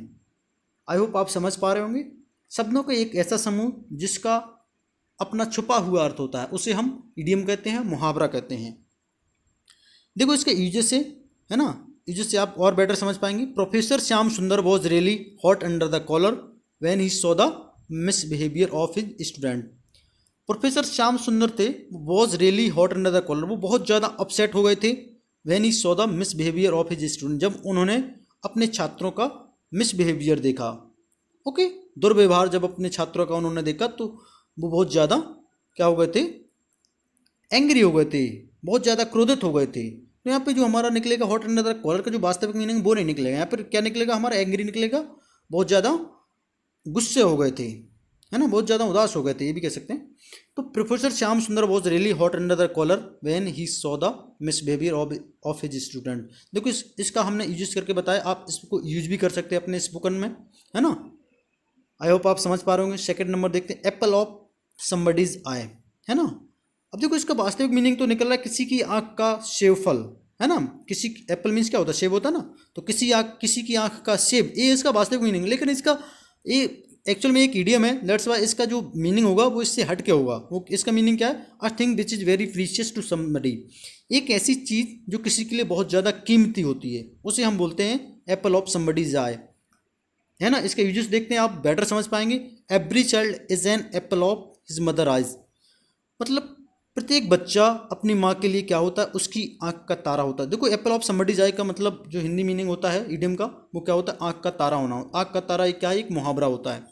आई होप आप समझ पा रहे होंगे। शब्दों का एक ऐसा समूह जिसका अपना छुपा हुआ अर्थ होता है उसे हम ईडियम कहते हैं, मुहावरा कहते हैं। देखो इसके यूजेस से, है ना, यूजेस से आप और बेटर समझ पाएंगे। Professor Shyam Sundar was really hot under the collar when he saw the misbehaviour of his student. Professor Shyam Sundar थे, was really hot under the collar, वो बहुत ज़्यादा अपसेट हो गए थे। When he saw the misbehaviour of his student, जब उन्होंने अपने छात्रों का मिसबिहेवियर देखा। ओके, दुर्व्यवहार जब अपने छात्रों का उन्होंने देखा तो वो बहुत ज़्यादा क्या हो गए थे? एंग्री हो गए थे, बहुत ज़्यादा क्रोधित हो गए थे। तो यहाँ पे जो हमारा निकलेगा हॉट अंडर द कॉलर का जो वास्तविक मीनिंग वो नहीं निकलेगा। यहाँ पर क्या निकलेगा? हमारा एंग्री निकलेगा, बहुत ज़्यादा गुस्से हो गए थे, है ना, बहुत ज़्यादा उदास हो गए थे, ये भी कह सकते हैं। तो professor Shyam Sundar was really hot under the collar when he saw the misbehaviour of his student. देखो इसका हमने यूज करके बताया, आप इसको यूज भी कर सकते हैं अपने स्पोकन में, है ना। आई होप आप समझ पा रहे होंगे। सेकंड नंबर देखते हैं, एप्पल ऑफ समबडीज आई, है ना। अब देखो इसका वास्तविक मीनिंग तो निकल रहा है किसी की आंख का सेब फल, है ना। किसी एप्पल मीन्स क्या होता है? सेब होता है ना। तो किसी की आंख का सेब, ये इसका वास्तविक मीनिंग। लेकिन इसका ये एक्चुअल में एक ईडियम है, दैट्स वाई इसका जो मीनिंग होगा वो इससे हट के होगा। वो इसका मीनिंग क्या है? A thing which is very precious to somebody. एक ऐसी चीज़ जो किसी के लिए बहुत ज़्यादा कीमती होती है, उसे हम बोलते हैं एप्पल ऑफ समबडीज आई, है ना। इसके यूजेस देखते हैं, आप बेटर समझ पाएंगे। Every child is an apple of his mother eyes, मतलब प्रत्येक बच्चा अपनी माँ के लिए क्या होता है? उसकी आंख का तारा होता है। देखो एप्पल ऑफ समबडीज आई का मतलब जो हिंदी मीनिंग होता है इडियम का, वो क्या होता है? आंख का तारा होना। आंख का तारा एक क्या है? एक मुहावरा होता है।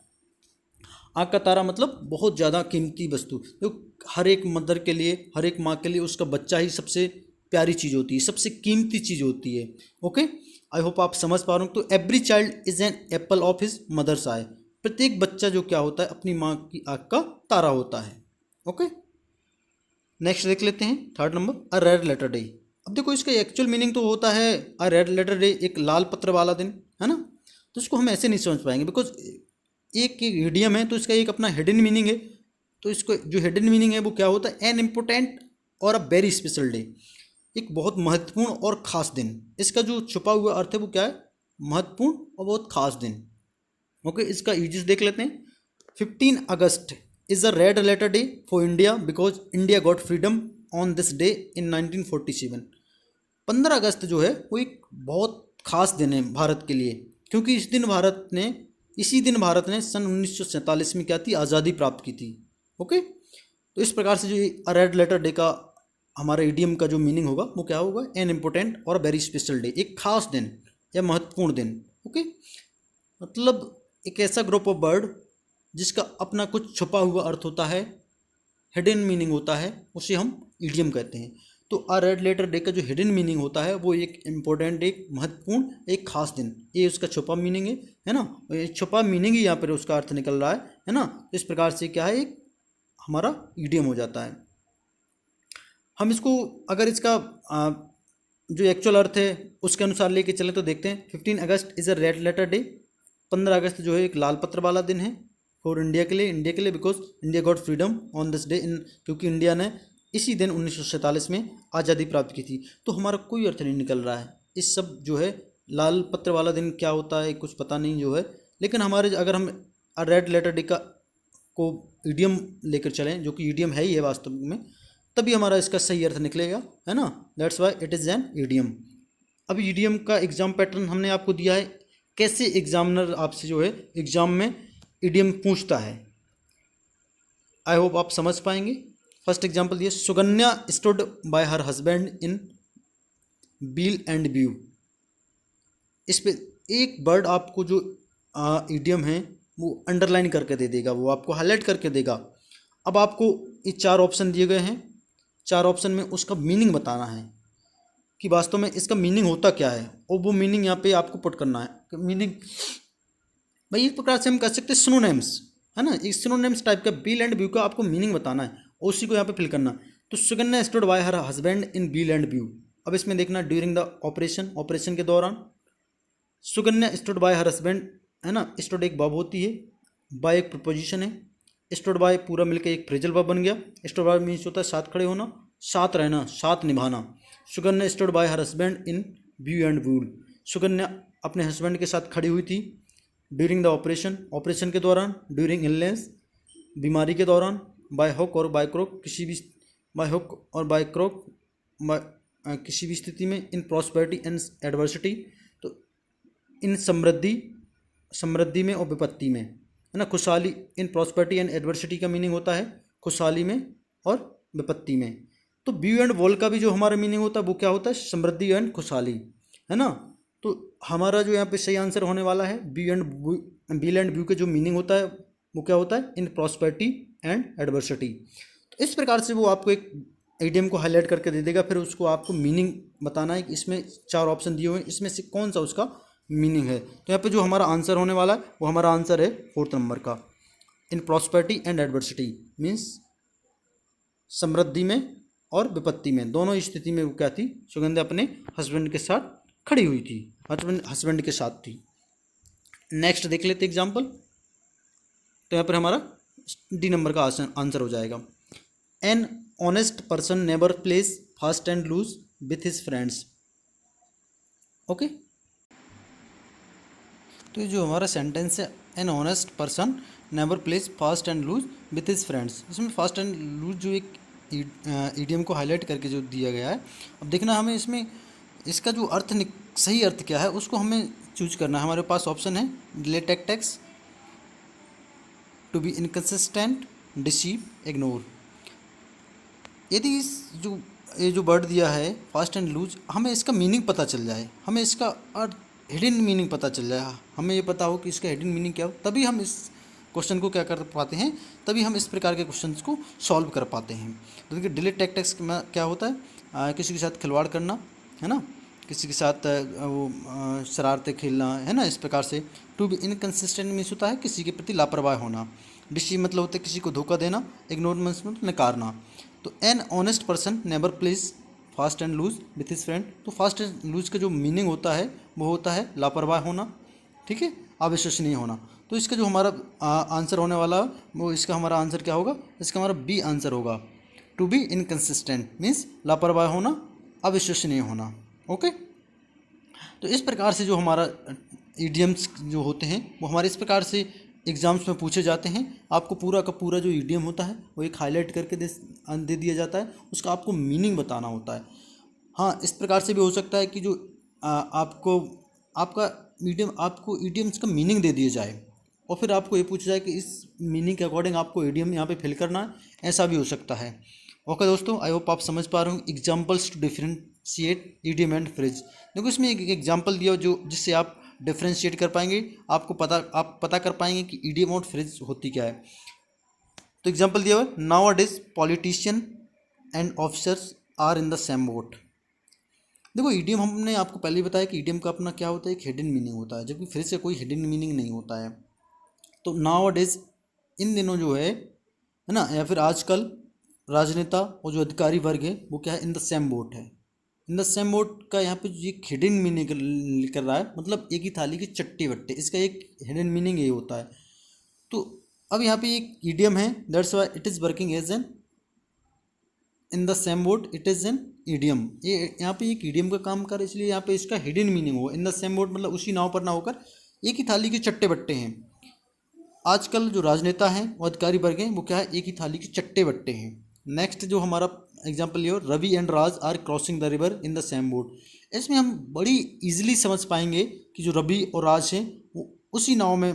आंख का तारा मतलब बहुत ज़्यादा कीमती वस्तु। तो हर एक मदर के लिए, हर एक माँ के लिए उसका बच्चा ही सबसे प्यारी चीज़ होती है, सबसे कीमती चीज़ होती है। ओके, आई होप आप समझ पा रहे हो। तो every child is an apple of his mother's आई, प्रत्येक बच्चा जो क्या होता है? अपनी माँ की आंख का तारा होता है। ओके, नेक्स्ट देख लेते हैं, थर्ड नंबर, अ रेड लेटर डे। अब देखो इसका एक्चुअल मीनिंग तो होता है अ रेड लेटर डे, एक लाल पत्र वाला दिन, है ना। तो इसको हम ऐसे नहीं समझ पाएंगे, बिकॉज एक इडियम है तो इसका एक अपना हिडन मीनिंग है। तो इसको जो हिडन मीनिंग है वो क्या होता है? एन इम्पोर्टेंट और अ वेरी स्पेशल डे, एक बहुत महत्वपूर्ण और ख़ास दिन। इसका जो छुपा हुआ अर्थ है वो क्या है? महत्वपूर्ण और बहुत ख़ास दिन। ओके, इसका यूजेस देख लेते हैं। 15 August is a red letter day for India because India got freedom on this day in 1947। 15 अगस्त जो है वो एक बहुत ख़ास दिन है भारत के लिए, क्योंकि इसी दिन भारत ने सन 1947 में क्या थी? आज़ादी प्राप्त की थी। ओके, तो इस प्रकार से जो रेड लेटर डे का हमारा इडियम का जो मीनिंग होगा वो क्या होगा? एन इम्पोर्टेंट और वेरी स्पेशल डे, एक खास दिन या महत्वपूर्ण दिन। ओके, मतलब एक ऐसा ग्रुप ऑफ वर्ड जिसका अपना कुछ छुपा हुआ अर्थ होता है, हिडन मीनिंग होता है, उसे हम इडियम कहते हैं। तो अ रेड लेटर डे का जो हिडन मीनिंग होता है वो एक इम्पोर्टेंट, एक महत्वपूर्ण, एक खास दिन, ये उसका छुपा मीनिंग है ना। ये छुपा मीनिंग ही यहाँ पर उसका अर्थ निकल रहा है ना। तो इस प्रकार से क्या है? एक हमारा इडियम हो जाता है। हम इसको अगर इसका जो एक्चुअल अर्थ है उसके अनुसार लेके चलें तो देखते हैं। 15 August is a red letter day, 15 अगस्त जो है एक लाल पत्र वाला दिन है फॉर इंडिया के लिए because India got freedom on this day इन, क्योंकि इंडिया ने इसी दिन 1947 में आज़ादी प्राप्त की थी। तो हमारा कोई अर्थ नहीं निकल रहा है इस सब जो है। लाल पत्र वाला दिन क्या होता है कुछ पता नहीं जो है, लेकिन हमारे अगर हम रेड लेटर डे का को ईडियम लेकर चलें, जो कि ईडियम है ही है वास्तव में, तभी हमारा इसका सही अर्थ निकलेगा, है ना। That's why it is an idiom. अब ईडियम का एग्जाम पैटर्न हमने आपको दिया है, कैसे एग्जामिनर आपसे जो है एग्जाम में ईडियम पूछता है, आई होप आप समझ पाएंगे। फर्स्ट एग्जाम्पल दिए, Sukanya stood by her husband in weal and woe. इस पे एक वर्ड आपको जो ईडियम है वो अंडरलाइन करके दे देगा, वो आपको हाईलाइट करके देगा। अब आपको ये 4 ऑप्शन दिए गए हैं, 4 ऑप्शन में उसका मीनिंग बताना है कि वास्तव में इसका मीनिंग होता क्या है, और वो मीनिंग यहाँ पे आपको पुट करना है। मीनिंग भाई एक प्रकार से हम कह सकते हैं सिनोनिम्स, है ना। एक सिनोनिम्स टाइप का बील एंड व्यू का आपको मीनिंग बताना है और उसी को यहाँ पे फिल करना है। तो Sukanya stood by her husband in weal and view. अब इसमें देखना ड्यूरिंग द ऑपरेशन, ऑपरेशन के दौरान। Sukanya stood by her husband, है ना। स्टूड एक वर्ब होती है, बाय एक प्रपोजिशन है, स्टूड बाय पूरा मिलकर एक फ्रेजल वर्ब बन गया। स्टूड बाय मीन्स होता है साथ खड़े होना, साथ रहना, साथ निभाना। Sukanya stood by her husband in view and wool. Sukanya अपने हस्बैंड के साथ खड़ी हुई थी ड्यूरिंग द ऑपरेशन, ऑपरेशन के दौरान। ड्यूरिंग इलनेस, बीमारी के दौरान। बाय हुक और बाय क्रोक, किसी भी, बाय हुक और बाय क्रोक, किसी भी स्थिति में। इन प्रॉस्पेरिटी एंड एडवर्सिटी, तो इन समृद्धि में और विपत्ति में, है ना। खुशहाली, इन प्रॉस्पेरिटी एंड एडवर्सिटी का मीनिंग होता है खुशहाली में और विपत्ति में। तो व्यू एंड वॉल का भी जो हमारा मीनिंग होता है वो क्या होता है? समृद्धि एंड खुशहाली, है ना। तो हमारा जो यहाँ पे सही आंसर होने वाला है बील एंड व्यू के जो मीनिंग होता है वो क्या होता है? इन प्रॉस्पेरिटी एंड एडवर्सिटी। तो इस प्रकार से वो आपको एक इडियम को हाईलाइट करके दे देगा, फिर उसको आपको मीनिंग बताना है कि इसमें 4 ऑप्शन दिए हुए हैं, इसमें से कौन सा उसका मीनिंग है। तो यहाँ पे जो हमारा आंसर होने वाला है वो हमारा आंसर है 4th नंबर का, इन प्रॉस्पेरिटी एंड एडवर्सिटी मीन्स समृद्धि में और विपत्ति में, दोनों स्थिति में वो क्या थी? सुगंधा अपने हस्बैंड के साथ खड़ी हुई थी, हस्बैंड के साथ थी। नेक्स्ट देख लेते एग्जाम्पल। तो यहाँ पर हमारा डी नंबर का आंसर हो जाएगा। An honest person never plays fast and loose with his friends. Okay, तो जो हमारा सेंटेंस है, an honest person never plays fast and loose with his friends. इसमें फास्ट एंड लूज जो एक ईडियम को हाईलाइट करके जो दिया गया है, अब देखना हमें इसमें इसका जो सही अर्थ क्या है उसको हमें चूज करना है। हमारे पास ऑप्शन है डिलेक्टेक्स, to be inconsistent, deceive, ignore. यदि ये जो वर्ड दिया है फास्ट एंड लूज, हमें इसका मीनिंग पता चल जाए, हमें इसका अर्थ हिडन मीनिंग पता चल जाए, हमें ये पता हो कि इसका हिडन मीनिंग क्या हो, तभी हम इस क्वेश्चन को क्या कर पाते हैं, तभी हम इस प्रकार के क्वेश्चन को सॉल्व कर पाते हैं। तो देखिए डिलीट टैक्टिक्स में क्या होता है, किसी के साथ खिलवाड़ करना है ना, किसी के साथ वो शरारतें खेलना है ना, इस प्रकार से। टू बी इनकन्सिस्टेंट मीन्स होता है किसी के प्रति लापरवाह होना। डिसीव मतलब होता है किसी को धोखा देना। इग्नोर मीन्स नकारना। तो an honest person never plays fast and loose with his friend. तो फास्ट एंड लूज का जो मीनिंग होता है वो होता है लापरवाह होना, ठीक है, अविश्वसनीय होना। तो इसका जो हमारा आंसर होने वाला वो, इसका हमारा आंसर क्या होगा, इसका हमारा बी आंसर होगा। टू बी इनकन्सिस्टेंट मीन्स लापरवाह होना, अविश्वसनीय होना। ओके, तो इस प्रकार से जो हमारा ईडियम्स जो होते हैं वो हमारे इस प्रकार से एग्जाम्स में पूछे जाते हैं। आपको पूरा का पूरा जो ईडियम होता है वो एक हाईलाइट करके दे दिया जाता है, उसका आपको मीनिंग बताना होता है। हाँ, इस प्रकार से भी हो सकता है कि जो आपको ईडियम्स का मीनिंग दे दिया जाए और फिर आपको ये पूछा जाए कि इस मीनिंग के अकॉर्डिंग आपको ईडियम यहाँ पे फिल करना है, ऐसा भी हो सकता है। ओके दोस्तों, आई होप आप समझ पा रहे हो। Examples to differentiate idiom and phrase. देखो इसमें एक एग्जाम्पल दिया जो जिससे आप डिफरेंशिएट कर पाएंगे, आप पता कर पाएंगे कि ईडियम और फ्रेज होती क्या है। तो एग्जाम्पल दिया हुआ, nowadays politician and officers are in the same boat. देखो ईडियम हमने आपको पहले ही बताया कि ईडियम का अपना क्या होता है, एक हिडन मीनिंग होता है, जबकि फ्रेज का कोई हिडन मीनिंग नहीं होता है। तो नाउ डेज इन दिनों जो है ना, या फिर आजकल राजनेता और जो अधिकारी वर्ग है वो क्या है, इन द सेम बोट है। इन द सेम बोट का यहाँ पे ये हिडन मीनिंग कर रहा है, मतलब एक ही थाली के चट्टे बट्टे, इसका एक हिडन मीनिंग ये होता है। तो अब यहाँ पे एक ईडियम है, that's why it is working as an in the same boat, it is an idiom. ये यहाँ पे एक ईडियम का काम कर, इसलिए यहाँ पे इसका हिडन मीनिंग हो। इन द सेम बोट मतलब उसी नाव पर ना होकर एक ही थाली के चट्टे बट्टे हैं। आजकल जो राजनेता हैं वो अधिकारी वर्ग हैं वो क्या है, एक ही थाली के चट्टे बट्टे हैं। नेक्स्ट जो हमारा एग्जाम्पल ये हो, Ravi and Raj are crossing the river in the same boat. इसमें हम बड़ी इजीली समझ पाएंगे कि जो रवि और राज हैं वो उसी नाव में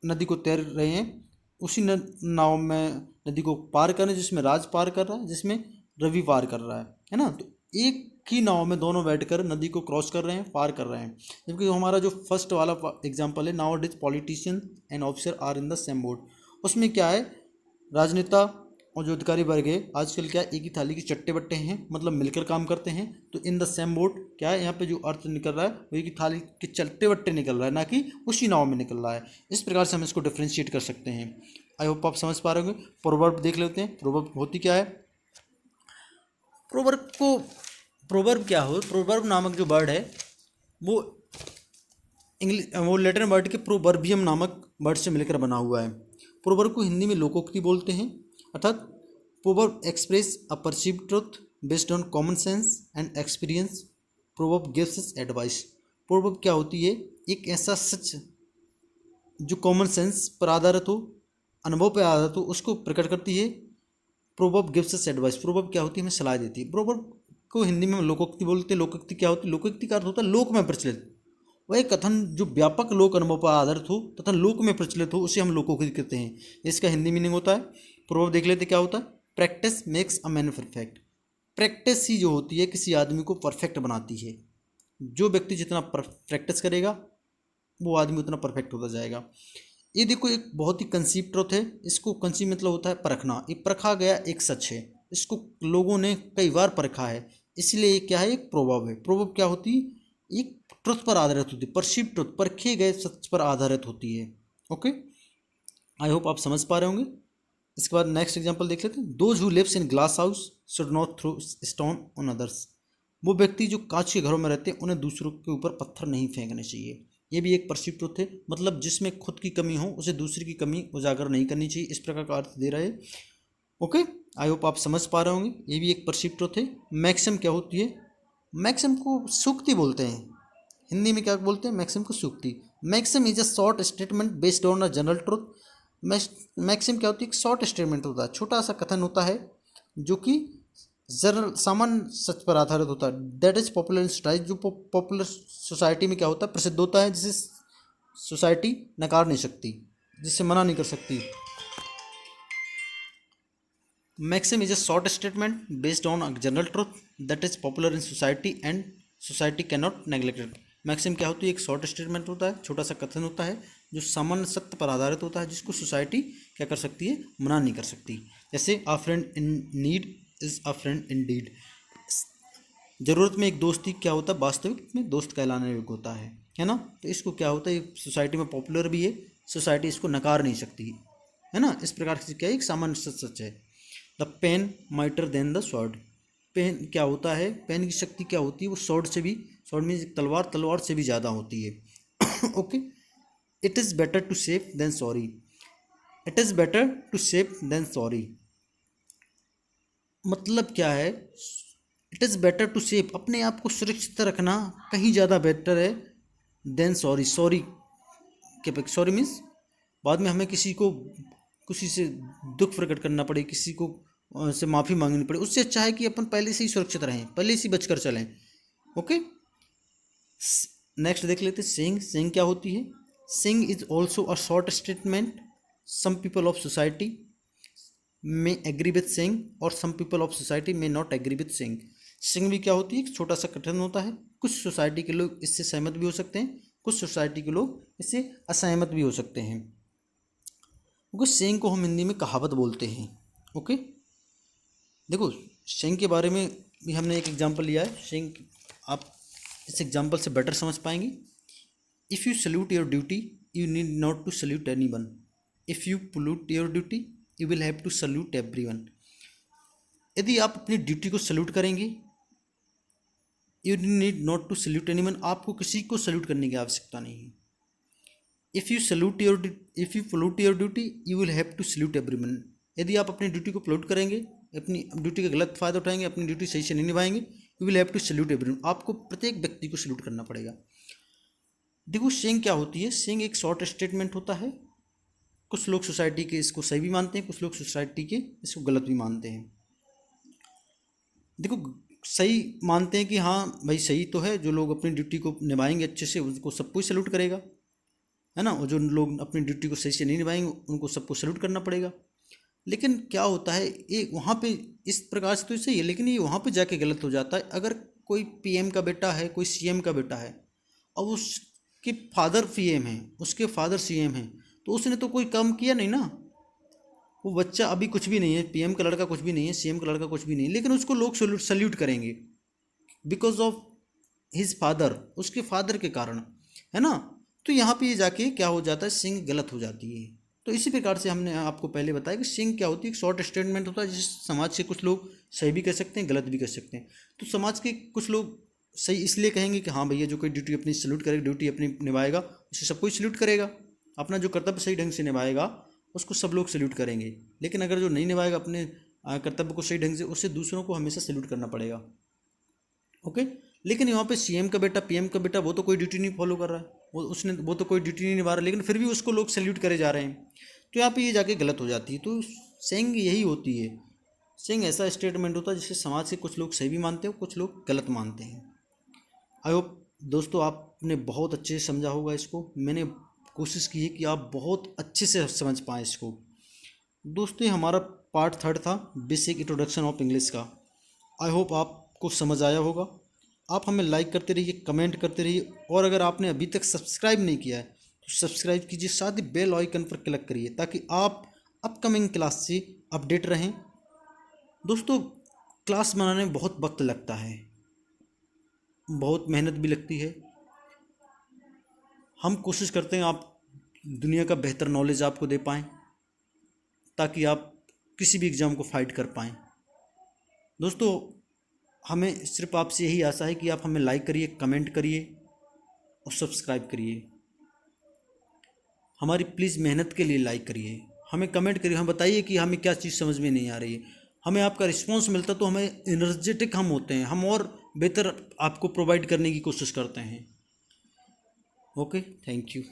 नदी को तैर रहे हैं, उसी नाव में नदी को पार कर रहे हैं, जिसमें राज पार कर रहा है, जिसमें रवि पार कर रहा है ना। तो एक ही नाव में दोनों बैठकर नदी को क्रॉस कर रहे हैं, पार कर रहे हैं। जबकि हमारा जो फर्स्ट वाला एग्जाम्पल है, now these politician and officer are in the same boat, उसमें क्या है, राजनेता और जो अधिकारी वर्ग है आजकल क्या है, एक ही थाली के चट्टे बट्टे हैं, मतलब मिलकर काम करते हैं। तो इन द सेम बोट क्या है, यहाँ पे जो अर्थ निकल रहा है वो एक ही थाली के चट्टे बट्टे निकल रहा है, ना कि उसी नाव में निकल रहा है। इस प्रकार से हम इसको डिफ्रेंशिएट कर सकते हैं। आई होप आप समझ पा रहे होंगे। प्रोवर्ब देख लेते हैं, प्रोवर्ब होती क्या है। प्रोवर्ब क्या हो, प्रोवर्ब नामक जो वर्ड है वो लैटिन वर्ड के प्रोवर्बियम नामक वर्ड से मिलकर बना हुआ है। प्रोवर्ब को हिंदी में लोकोक्ति बोलते हैं, अर्थात proverb express a perceived truth based on common sense and experience. Proverb gives us advice. Proverb क्या होती है, एक ऐसा सच जो कॉमन सेंस पर आधारित हो, अनुभव पर आधारित हो, उसको प्रकट करती है। Proverb gives us advice. Proverb क्या होती है, हमें सलाह देती है। प्रोवर्ब को हिंदी में लोकोक्ति बोलते हैं। लोकोक्ति क्या होती है, लोकोक्ति का अर्थ होता है लोक में प्रचलित, वह कथन जो व्यापक लोक अनुभव पर आधारित हो तथा लोक में प्रचलित हो, उसे हम लोकोक्ति कहते हैं। इसका हिंदी मीनिंग होता है। प्रोवर्ब देख लेते क्या होता है, practice makes a man perfect. Practice ही जो होती है किसी आदमी को परफेक्ट बनाती है। जो व्यक्ति जितना प्रैक्टिस करेगा वो आदमी उतना परफेक्ट होता जाएगा। ये देखो एक बहुत ही कंसीव ट्रुथ है। इसको कंसीव मतलब होता है परखना, ये परखा गया एक सच है, इसको लोगों ने कई बार परखा है, इसलिए ये क्या है, एक प्रोवर्ब है। प्रोवर्ब क्या होती है, एक ट्रुथ पर आधारित होती है, परसीव ट्रुथ, परखे गए सच पर आधारित होती है। ओके, आई होप आप समझ पा रहे होंगे। इसके बाद नेक्स्ट एग्जांपल देख लेते हैं। Those who lives in glass house should not throw stone on others. वो व्यक्ति जो कांच के घरों में रहते हैं उन्हें दूसरों के ऊपर पत्थर नहीं फेंकने चाहिए। ये भी एक परसीव ट्रुथ है, मतलब जिसमें खुद की कमी हो उसे दूसरे की कमी उजागर नहीं करनी चाहिए, इस प्रकार का अर्थ दे रहा है। ओके, आई होप आप समझ पा रहे होंगे। ये भी एक परसीव ट्रुथ है। मैक्सिम क्या होती है, मैक्सिम को सूक्ति बोलते हैं। हिंदी में क्या बोलते हैं, मैक्सिम को सूक्ति। Maxim is a short statement based on a general truth. Maxim क्या होती है? एक शॉर्ट स्टेटमेंट होता है, छोटा सा कथन होता है जो कि जनरल सामान्य सच पर आधारित होता है। That is popular in society, जो पॉपुलर सोसाइटी में क्या होता है? प्रसिद्ध होता है, जिसे सोसाइटी नकार नहीं सकती, जिसे मना नहीं कर सकती। Maxim is a short statement based on a general truth that is popular in society and society can not neglect it. Maxim क्या होती है? एक शॉर्ट स्टेटमेंट होता है, छोटा सा कथन होता है जो सामान्य सत्य पर आधारित होता है, जिसको सोसाइटी क्या कर सकती है? मना नहीं कर सकती। जैसे a friend in need is a friend in deed. ज़रूरत में एक दोस्ती क्या होता है? वास्तविक में दोस्त कहलाने योग्य होता है ना। तो इसको क्या होता है? सोसाइटी में पॉपुलर भी है, सोसाइटी इसको नकार नहीं सकती, है ना। इस प्रकार से क्या है? एक सामान्य सच है। The pen mightier than the sword. Pen क्या होता है? पेन की शक्ति क्या होती है? वो स्वॉर्ड से भी, स्वॉर्ड में तलवार, तलवार से भी ज़्यादा होती है। Okay. It is better to safe than sorry. It is better to safe than sorry मतलब क्या है? It is better to safe, अपने आप को सुरक्षित रखना कहीं ज़्यादा बेहतर है देन सॉरी। सॉरी के सॉरी मीन्स बाद में हमें किसी से दुख प्रकट करना पड़े, किसी को से माफ़ी मांगनी पड़े, उससे अच्छा है कि अपन पहले से ही सुरक्षित रहें, पहले से ही बचकर चलें। ओके। नेक्स्ट देख लेते हैं सेइंग। सेइंग क्या होती है? Saying is also a short statement. Some people of society may agree with saying और some people of society may not agree with saying. Saying भी क्या होती है? एक छोटा सा कथन होता है, कुछ सोसाइटी के लोग इससे सहमत भी हो सकते हैं, कुछ सोसाइटी के लोग इससे असहमत भी हो सकते हैं। क्योंकि सेइंग को हम हिंदी में कहावत बोलते हैं। ओके। देखो, सेइंग के बारे में भी हमने एक एग्जांपल लिया है। सेइंग आप इस एग्जांपल से बेटर समझ पाएंगे। If you salute your duty you need not to salute any one. If you pollute your duty you will have to salute every one. यदि आप अपनी ड्यूटी को सल्यूट करेंगे, you need not to salute any one, आपको किसी को salute करने की आवश्यकता नहीं है। If you pollute your duty you will have to salute every one. यदि आप अपनी ड्यूटी को पोल्यूट करेंगे, अपनी ड्यूटी का गलत फ़ायदा उठाएंगे, अपनी ड्यूटी सही से नहीं निभाएंगे, you will have to salute every one, आपको प्रत्येक व्यक्ति को सल्यूट करना पड़ेगा। देखो, सेइंग क्या होती है? सेइंग एक शॉर्ट स्टेटमेंट होता है। कुछ लोग सोसाइटी के इसको सही भी मानते हैं, कुछ लोग सोसाइटी के इसको गलत भी मानते हैं। देखो, सही मानते हैं कि हाँ भाई सही तो है, जो लोग अपनी ड्यूटी को निभाएंगे अच्छे से उनको सबको ही सल्यूट करेगा, है ना। और जो लोग अपनी ड्यूटी को सही से नहीं निभाएंगे उनको सबको सल्यूट करना पड़ेगा। लेकिन क्या होता है, ये वहाँ पे इस प्रकार से तो सही है, लेकिन ये वहाँ पे जाके गलत हो जाता है। अगर कोई पीएम का बेटा है, कोई सीएम का बेटा है, और उसके फादर पीएम हैं, उसके फादर सीएम हैं, तो उसने तो कोई काम किया नहीं ना। वो बच्चा अभी कुछ भी नहीं है, पीएम का लड़का कुछ भी नहीं है, सीएम का लड़का कुछ भी नहीं है, लेकिन उसको लोग सल्यूट करेंगे बिकॉज ऑफ हिज फादर, उसके फादर के कारण, है ना। तो यहाँ पे ये जाके क्या हो जाता है? सेइंग गलत हो जाती है। तो इसी प्रकार से हमने आपको पहले बताया कि सेइंग क्या होती है? एक शॉर्ट स्टेटमेंट होता है, जिस समाज के कुछ लोग सही भी कह सकते हैं, गलत भी कह सकते हैं। तो समाज के कुछ लोग सही इसलिए कहेंगे कि हाँ भैया जो कोई ड्यूटी अपनी सल्यूट करेगा, ड्यूटी अपनी निभाएगा, उसे सब कोई सल्यूट करेगा, अपना जो कर्तव्य सही ढंग से निभाएगा उसको सब लोग सल्यूट करेंगे। लेकिन अगर जो नहीं निभाएगा अपने कर्तव्य को सही ढंग से, उससे दूसरों को हमेशा सल्यूट करना पड़ेगा। ओके। लेकिन यहाँ पे सीएम का बेटा, पीएम का बेटा, वो तो कोई ड्यूटी नहीं फॉलो कर रहा है, वो तो कोई ड्यूटी नहीं निभा रहा, लेकिन फिर भी उसको लोग सल्यूट करे जा रहे हैं। तो यहाँ पे ये जाके गलत हो जाती है। तो सेइंग यही होती है। सेइंग ऐसा स्टेटमेंट होता है जिसे समाज के कुछ लोग सही भी मानते हैं, कुछ लोग गलत मानते हैं। आई होप दोस्तों आपने बहुत अच्छे से समझा होगा इसको। मैंने कोशिश की है कि आप बहुत अच्छे से समझ पाएँ इसको। दोस्तों, ये हमारा पार्ट 3 था बेसिक इंट्रोडक्शन ऑफ इंग्लिश का। आई होप आपको समझ आया होगा। आप हमें लाइक करते रहिए, कमेंट करते रहिए, और अगर आपने अभी तक सब्सक्राइब नहीं किया है तो सब्सक्राइब कीजिए, साथ ही बेल आइकन पर क्लिक करिए ताकि आप अपकमिंग क्लास से अपडेट रहें। दोस्तों, क्लास बनाने में बहुत वक्त लगता है, बहुत मेहनत भी लगती है। हम कोशिश करते हैं आप दुनिया का बेहतर नॉलेज आपको दे पाएँ ताकि आप किसी भी एग्ज़ाम को फाइट कर पाएँ। दोस्तों, हमें सिर्फ आपसे यही आशा है कि आप हमें लाइक करिए, कमेंट करिए और सब्सक्राइब करिए। हमारी प्लीज़ मेहनत के लिए लाइक करिए, हमें कमेंट करिए, हमें बताइए कि हमें क्या चीज़ समझ में नहीं आ रही है। हमें आपका रिस्पांस मिलता तो हमें एनर्जेटिक हम होते हैं, हम और बेहतर आपको प्रोवाइड करने की कोशिश करते हैं। Okay, thank you.